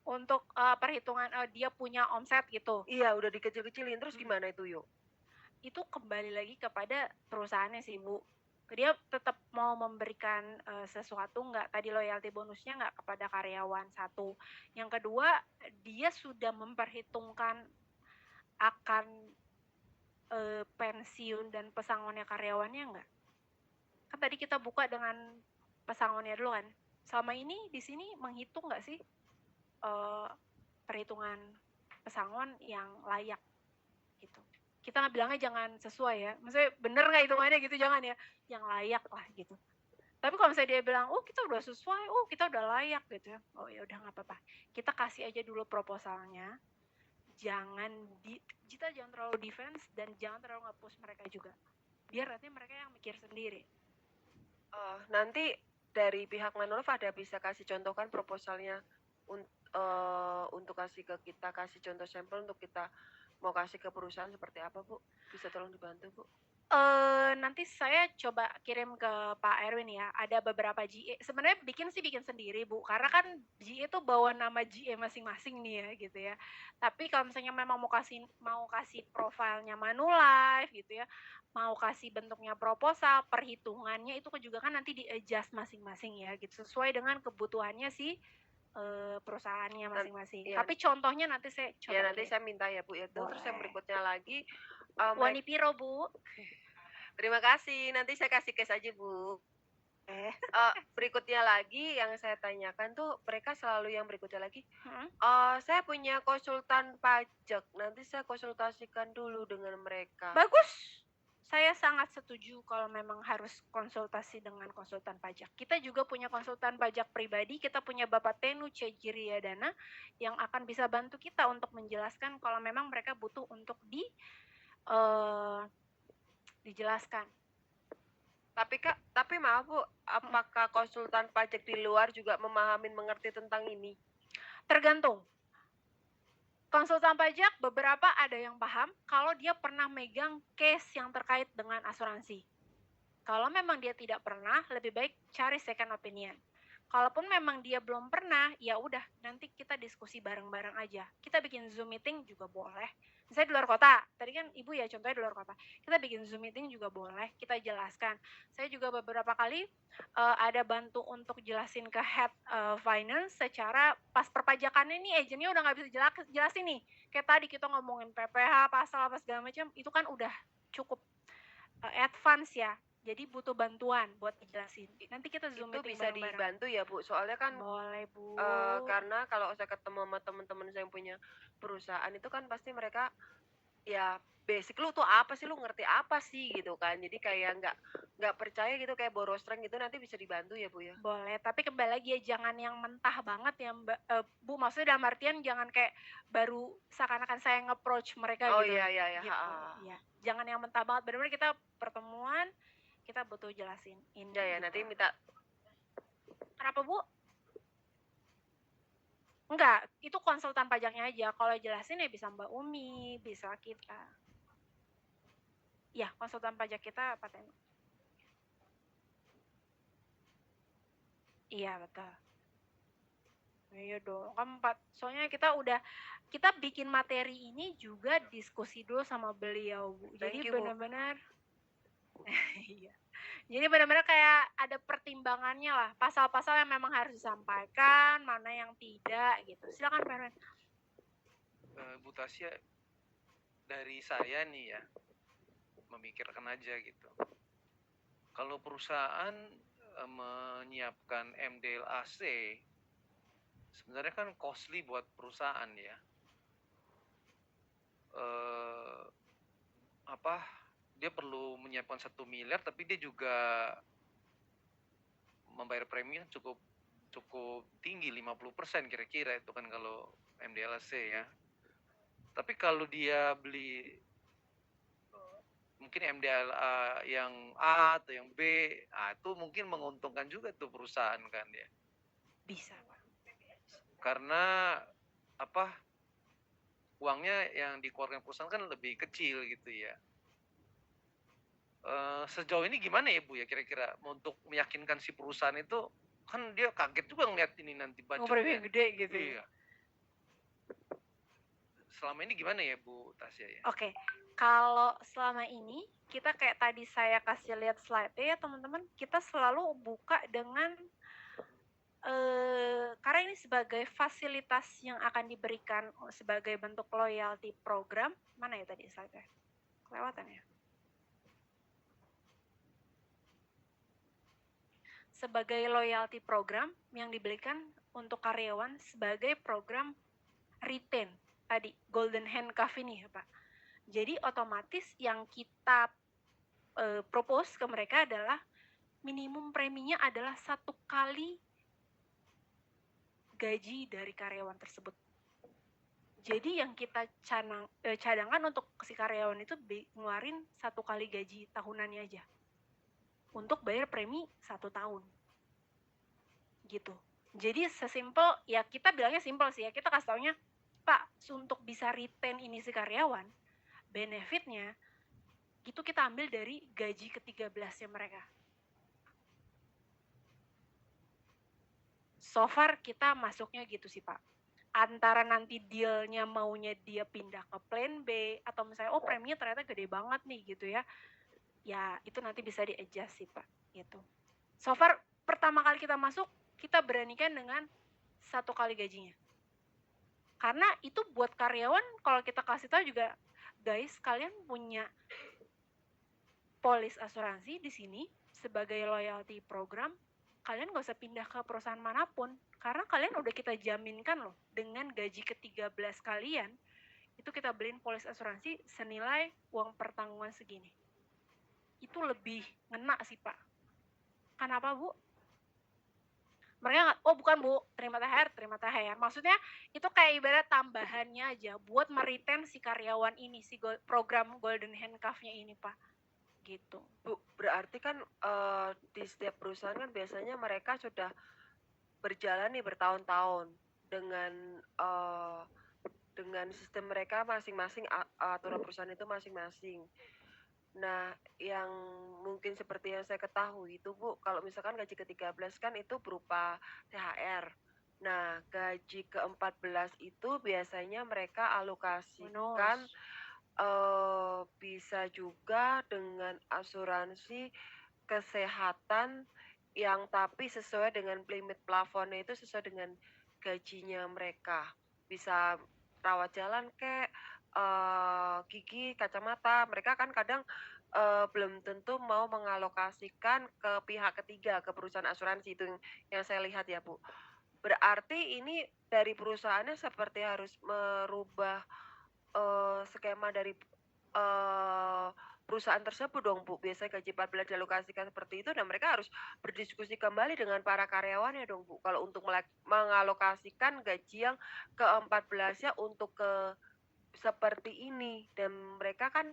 Untuk perhitungan dia punya omset gitu. Iya, udah dikecil-kecilin. Terus gimana itu, yuk? Itu kembali lagi kepada perusahaannya sih, Bu. Dia tetap mau memberikan sesuatu nggak, tadi loyalty bonusnya nggak kepada karyawan, satu. Yang kedua, dia sudah memperhitungkan akan pensiun dan pesangonnya karyawannya nggak? Kan tadi kita buka dengan pesangonnya dulu kan. Selama ini di sini menghitung nggak sih perhitungan pesangon yang layak gitu. Kita nggak bilangnya jangan sesuai ya, maksudnya bener nggak hitungannya gitu, jangan ya, yang layak lah gitu. Tapi kalau misalnya dia bilang, oh kita udah sesuai, oh kita udah layak gitu ya, oh ya udah nggak apa-apa, kita kasih aja dulu proposalnya, kita jangan terlalu defense dan jangan terlalu nge-push mereka juga, biar nanti mereka yang mikir sendiri. Nanti dari pihak Manolov ada bisa kasih contohkan proposalnya untuk kasih ke kita, kasih contoh sampel untuk kita mau kasih ke perusahaan seperti apa, Bu? Bisa tolong dibantu, Bu? Nanti saya coba kirim ke Pak Erwin ya. Ada beberapa GE. Sebenarnya bikin sendiri, Bu. Karena kan GE itu bawa nama GE masing-masing nih ya gitu ya. Tapi kalau misalnya memang mau kasih profilnya Manulife gitu ya, mau kasih bentuknya proposal, perhitungannya itu juga kan nanti di-adjust masing-masing ya gitu. Sesuai dengan kebutuhannya si perusahaannya masing-masing. Iya. Tapi contohnya nanti saya coba. Ya nanti saya minta ya, Bu ya. Terus yang berikutnya lagi Wani Piro, Bu. Terima kasih. Nanti saya kasih case aja, Bu. Berikutnya lagi yang saya tanyakan tuh mereka selalu yang berikutnya lagi. Saya punya konsultan pajak. Nanti saya konsultasikan dulu dengan mereka. Bagus. Saya sangat setuju kalau memang harus konsultasi dengan konsultan pajak. Kita juga punya konsultan pajak pribadi, kita punya Bapak Tenu Cejiriadana yang akan bisa bantu kita untuk menjelaskan kalau memang mereka butuh untuk dijelaskan. Tapi maaf Bu, apakah konsultan pajak di luar juga mengerti tentang ini? Tergantung. Konsultan pajak beberapa ada yang paham kalau dia pernah megang case yang terkait dengan asuransi. Kalau memang dia tidak pernah, lebih baik cari second opinion. Kalaupun memang dia belum pernah, ya udah nanti kita diskusi bareng-bareng aja. Kita bikin Zoom meeting juga boleh. Misalnya di luar kota, tadi kan Ibu ya contohnya di luar kota. Kita bikin Zoom meeting juga boleh, kita jelaskan. Saya juga beberapa kali ada bantu untuk jelasin ke head finance secara pas perpajakannya nih agentnya udah nggak bisa jelasin nih. Kayak tadi kita ngomongin PPh, pasal apa segala macam, itu kan udah cukup advance ya. Jadi butuh bantuan buat dijelasin. Nanti kita Zoom itu meeting bisa bareng-bareng. dibantu ya Bu, soalnya kan boleh Bu. Karena kalau saya ketemu sama teman-teman saya yang punya perusahaan itu kan pasti mereka ya basic lu tuh apa sih, lu ngerti apa sih gitu kan, jadi kayak nggak percaya gitu, kayak boros strength gitu. Nanti bisa dibantu ya Bu ya? Boleh, tapi kembali lagi ya jangan yang mentah banget ya Bu, maksudnya dalam artian jangan kayak baru seakan-akan saya nge-approach mereka Oh gitu. iya Gitu. Ya, jangan yang mentah banget, benar-benar kita pertemuan kita butuh jelasin ini. Ya gitu. nanti minta. Kenapa Bu? Enggak, itu konsultan pajaknya aja. Kalau jelasin ya bisa Mbak Umi, bisa kita. Ya, konsultan pajak kita Pak Tenu. Iya betul. Iya dong, kan soalnya kita bikin materi ini juga diskusi dulu sama beliau Bu. Jadi benar-benar iya. Jadi benar-benar kayak ada pertimbangannya lah, pasal-pasal yang memang harus disampaikan, mana yang tidak gitu. Silakan Pak Erwin. Bu Tasya, dari saya nih ya, memikirkan aja gitu. Kalau perusahaan menyiapkan MDLAC, sebenarnya kan costly buat perusahaan ya. Dia perlu menyiapkan 1 miliar, tapi dia juga membayar premi cukup tinggi, 50% kira-kira itu kan kalau MDLAC ya. Tapi kalau dia beli mungkin MDLA yang A atau yang B, itu mungkin menguntungkan juga tuh perusahaan kan ya. Bisa Pak. Karena uangnya yang dikeluarkan perusahaan kan lebih kecil gitu ya. Sejauh ini gimana ya Bu ya kira-kira untuk meyakinkan si perusahaan itu, kan dia kaget juga ngeliat ini nanti budgetnya gede gitu. Iya. Selama ini gimana ya Bu Tasya ya? Oke, kalau selama ini kita kayak tadi saya kasih lihat slide-nya ya teman-teman, kita selalu buka dengan karena ini sebagai fasilitas yang akan diberikan sebagai bentuk loyalty program. Mana ya tadi slide-nya? Kelewatan ya? Sebagai loyalty program yang diberikan untuk karyawan sebagai program retain tadi, golden handcuff ini ya Pak. Jadi otomatis yang kita propose ke mereka adalah minimum preminya adalah 1 kali gaji dari karyawan tersebut. Jadi yang kita cadangkan untuk si karyawan itu ngeluarin 1 kali gaji tahunannya aja untuk bayar premi 1 tahun gitu. Jadi sesimpel ya, kita bilangnya simpel sih ya, kita kasih taunya, Pak, untuk bisa retain ini si karyawan, benefitnya itu kita ambil dari gaji ke-13-nya mereka. So far kita masuknya gitu sih Pak. Antara nanti dealnya maunya dia pindah ke plan B, atau misalnya oh preminya ternyata gede banget nih gitu ya. Ya itu nanti bisa di-adjust sih Pak gitu. So far pertama kali kita masuk, kita beranikan dengan 1 kali gajinya. Karena itu buat karyawan, kalau kita kasih tahu juga, guys, kalian punya polis asuransi di sini sebagai loyalty program, kalian gak usah pindah ke perusahaan manapun, karena kalian udah kita jaminkan loh, dengan gaji ke-13 kalian, itu kita beliin polis asuransi senilai uang pertanggungan segini. Itu lebih ngena sih Pak. Kenapa Bu? Mereka nggak, oh bukan Bu, terima THR. Maksudnya itu kayak ibarat tambahannya aja buat meretain si karyawan ini, si program golden handcuff-nya ini Pak. Gitu. Bu, berarti kan di setiap perusahaan kan biasanya mereka sudah berjalan nih bertahun-tahun dengan sistem mereka masing-masing, aturan perusahaan itu masing-masing. Nah, yang mungkin seperti yang saya ketahui itu Bu, kalau misalkan gaji ke-13 kan itu berupa THR. Nah, gaji ke-14 itu biasanya mereka alokasikan bisa juga dengan asuransi kesehatan yang tapi sesuai dengan limit plafonnya itu sesuai dengan gajinya mereka. Bisa rawat jalan kek, gigi, kacamata. Mereka kan kadang belum tentu mau mengalokasikan ke pihak ketiga, ke perusahaan asuransi, itu yang saya lihat ya Bu. Berarti ini dari perusahaannya seperti harus merubah skema dari perusahaan tersebut dong Bu. Biasanya gaji 14 dialokasikan seperti itu dan mereka harus berdiskusi kembali dengan para karyawannya dong Bu. Kalau untuk mengalokasikan gaji yang ke-14-nya untuk ke seperti ini, dan mereka kan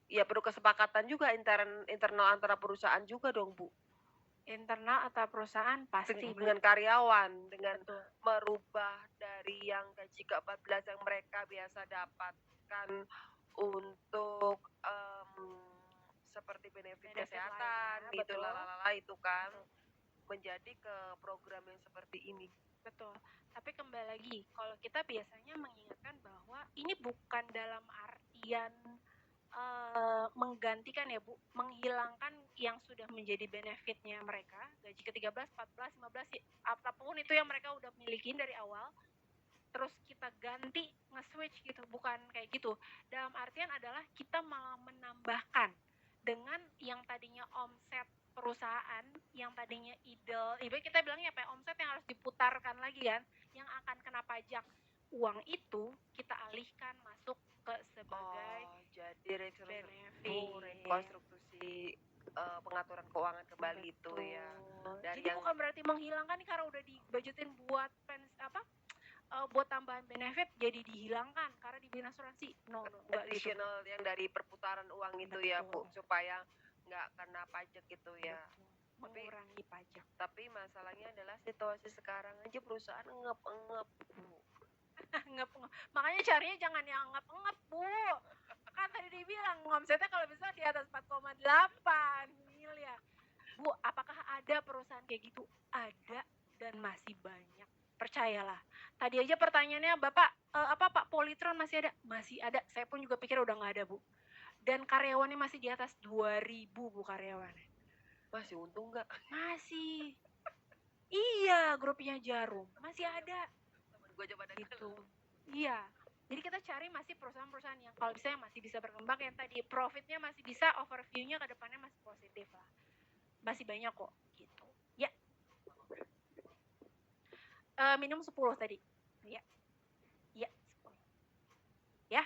ya perlu kesepakatan juga internal antara perusahaan juga dong Bu. Internal atau perusahaan pasti Dengan karyawan, dengan betul. merubah dari yang gaji ke-14 yang mereka biasa dapatkan untuk seperti benefit kesehatan lainnya, gitu, betul. lalala itu kan menjadi ke program yang seperti ini. Betul. Tapi kembali lagi, kalau kita biasanya mengingatkan bahwa ini bukan dalam artian menggantikan ya Bu, menghilangkan yang sudah menjadi benefitnya mereka, gaji ke-13, 14, 15, apapun itu yang mereka udah milikin dari awal, terus kita ganti, nge-switch gitu, bukan kayak gitu. Dalam artian adalah kita malah menambahkan dengan yang tadinya omset perusahaan, yang tadinya idle, ibarat kita bilangnya apa ya, omset yang harus diputarkan lagi kan, yang akan kena pajak. Uang itu kita alihkan masuk ke sebagai jadi benefit, rekonstruksi pengaturan keuangan kembali. Betul. Itu ya. Dari jadi bukan berarti menghilangkan nih karena udah dibajetin buat buat tambahan benefit jadi dihilangkan karena dibeli asuransi. No, additional gitu. Yang dari perputaran uang itu. Betul. Ya Bu, supaya nggak kena pajak gitu ya. Mengurangi pajak. Tapi masalahnya adalah situasi sekarang aja perusahaan ngep-ngep Bu. Makanya carinya jangan yang ngep-ngep Bu. Kan tadi dibilang omsetnya kalau bisa di atas 4,8 miliar. Bu, apakah ada perusahaan kayak gitu? Ada dan masih banyak. Percayalah. Tadi aja pertanyaannya, Bapak, Pak Polytron masih ada? Masih ada. Saya pun juga pikir udah nggak ada Bu. Dan karyawannya masih di atas 2.000 Bu karyawannya. Masih untung nggak? Masih. Iya, grupnya Jarum masih ada. Gue coba gitu. Iya. Jadi kita cari masih perusahaan-perusahaan yang kalau bisa masih bisa berkembang, yang tadi profitnya masih bisa, overview-nya ke depannya masih positif lah. Masih banyak kok gitu. Ya. minimum 10 tadi. Iya. Iya, 10. Ya.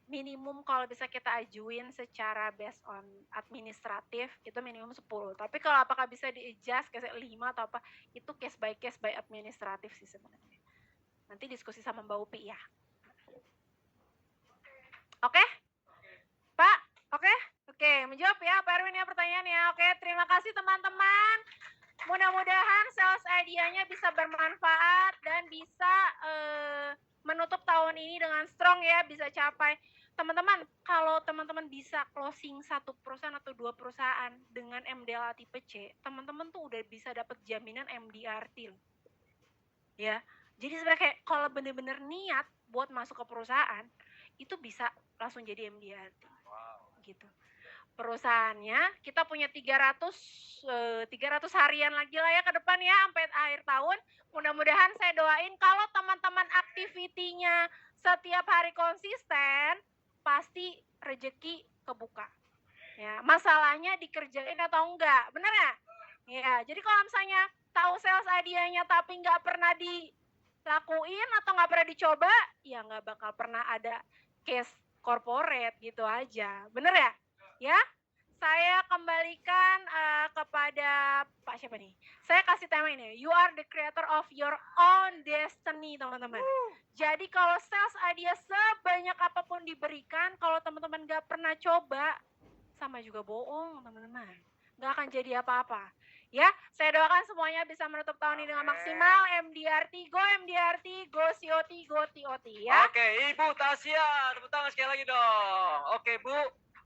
Minimum kalau bisa kita ajuin secara based on administratif itu minimum 10. Tapi kalau apakah bisa di-adjust ke 5 atau apa, itu case by administratif sih sebenarnya. Nanti diskusi sama Mbak Upi ya. Oke? Pak? Oke? Oke, menjawab ya Pak Erwin ya pertanyaannya. Oke, terima kasih teman-teman. Mudah-mudahan sales idea-nya bisa bermanfaat dan bisa menutup tahun ini dengan strong ya, bisa capai. Teman-teman, kalau teman-teman bisa closing 1 perusahaan atau 2 perusahaan dengan MDLA tipe C, teman-teman tuh udah bisa dapat jaminan MDRT loh. Ya, jadi sebenarnya kayak kalau bener-bener niat buat masuk ke perusahaan, itu bisa langsung jadi MDRT. Gitu. Perusahaannya kita punya 300 harian lagi lah ya ke depan ya sampai akhir tahun. Mudah-mudahan saya doain kalau teman-teman aktivitinya setiap hari konsisten, pasti rezeki kebuka. Ya, masalahnya dikerjain atau enggak, bener ya? Ya, jadi kalau misalnya tahu sales idea-nya tapi nggak pernah dilakuin atau nggak pernah dicoba, ya nggak bakal pernah ada case corporate gitu aja, bener ya? Ya, saya kembalikan kepada Pak siapa nih? Saya kasih tema ini, you are the creator of your own destiny, teman-teman. Jadi kalau sales idea sebanyak apapun diberikan, kalau teman-teman nggak pernah coba, sama juga bohong, teman-teman. Nggak akan jadi apa-apa. Ya, saya doakan semuanya bisa menutup tahun ini dengan maksimal. MDRT, go COT, go TOT ya. Oke, Ibu Tasya, tepuk tangan sekali lagi dong. Oke, Bu,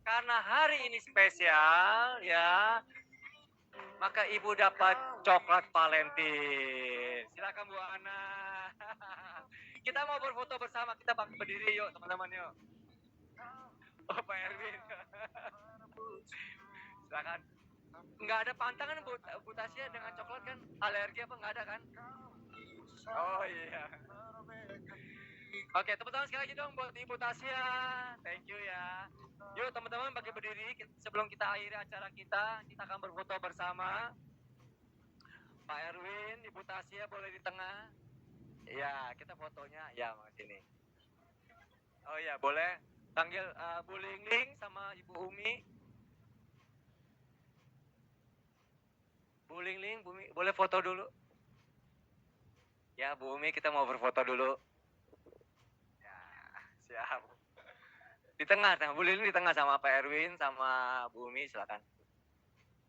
karena hari ini spesial ya, maka Ibu dapat coklat Valentine. Silakan Bu Ana. Kita mau berfoto bersama, kita berdiri yuk teman-teman yuk. Oh, Pak Erwin. Silakan. Nggak ada pantangan Bu Tasya dengan coklat kan? Alergi apa nggak ada kan? Oh iya. Oke, tepuk tangan sekali lagi dong buat Ibu Tasya. Thank you ya. Yuk teman-teman bagi berdiri sebelum kita akhiri acara kita akan berfoto bersama. Pak Erwin, Ibu Tasya boleh di tengah. Ya, kita fotonya ya sini. Oh iya, boleh. Panggil Bu Lingling sama Ibu Umi. Bu Lingling, Bu Umi, boleh foto dulu? Ya, Bu Umi kita mau berfoto dulu. Ya, siap. Di tengah, Bu Lingling di tengah sama Pak Erwin sama Bu Umi, silakan.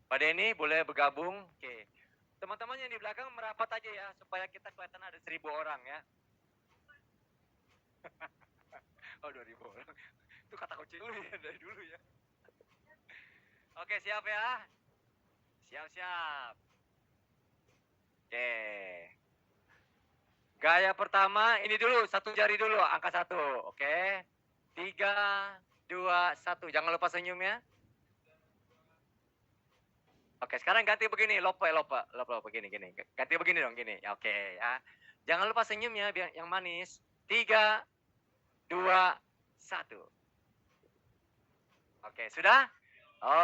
Pak Denny boleh bergabung. Oke. Teman-teman yang di belakang merapat aja ya supaya kita kelihatan ada 1.000 orang ya. Oh 2.000 orang. Itu kata kunci lu ya dari dulu ya. Oke siap ya. Siap. Oke. Gaya pertama ini dulu, 1 jari dulu, angka 1. Oke. 3, 2, 1. Jangan lupa senyum ya. Oke, sekarang ganti begini, lope begini. Ganti begini dong, gini. Oke, ya. Jangan lupa senyum ya, biar yang manis. 3, 2, 1. Oke, sudah?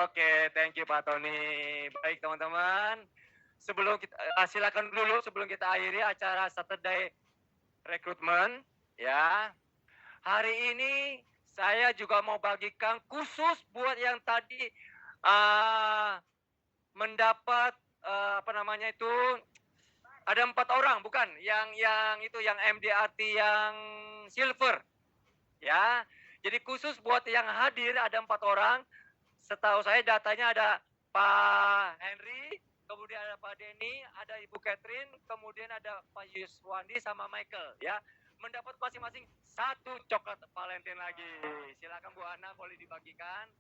Oke, thank you Pak Tony. Baik teman-teman, sebelum kita silakan dulu sebelum kita akhiri acara Saturday Recruitment, ya. Hari ini saya juga mau bagikan khusus buat yang tadi mendapat apa namanya itu ada 4 orang bukan yang itu yang MDRT yang silver ya. Jadi khusus buat yang hadir ada 4 orang. Setahu saya datanya ada Pak Henry, kemudian ada Pak Denny, ada Ibu Catherine, kemudian ada Pak Yuswandi sama Michael ya. Mendapat masing-masing 1 coklat Valentine lagi. Silakan Bu Ana boleh dibagikan.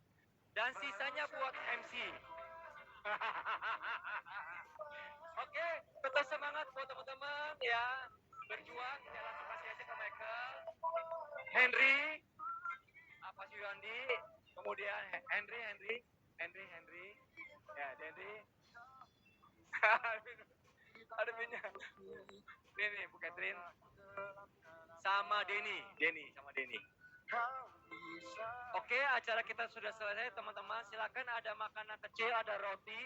Dan sisanya buat MC. Oke, tetap semangat buat teman-teman ya. Berjuang, ya langsung kasih aja ke Michael. Henry, apa Yandi, kemudian Henry. Ya, Henry. Ada minyak. Ini Bu Catherine. Sama Denny. Oke, acara kita sudah selesai teman-teman. Silakan ada makanan kecil, ada roti.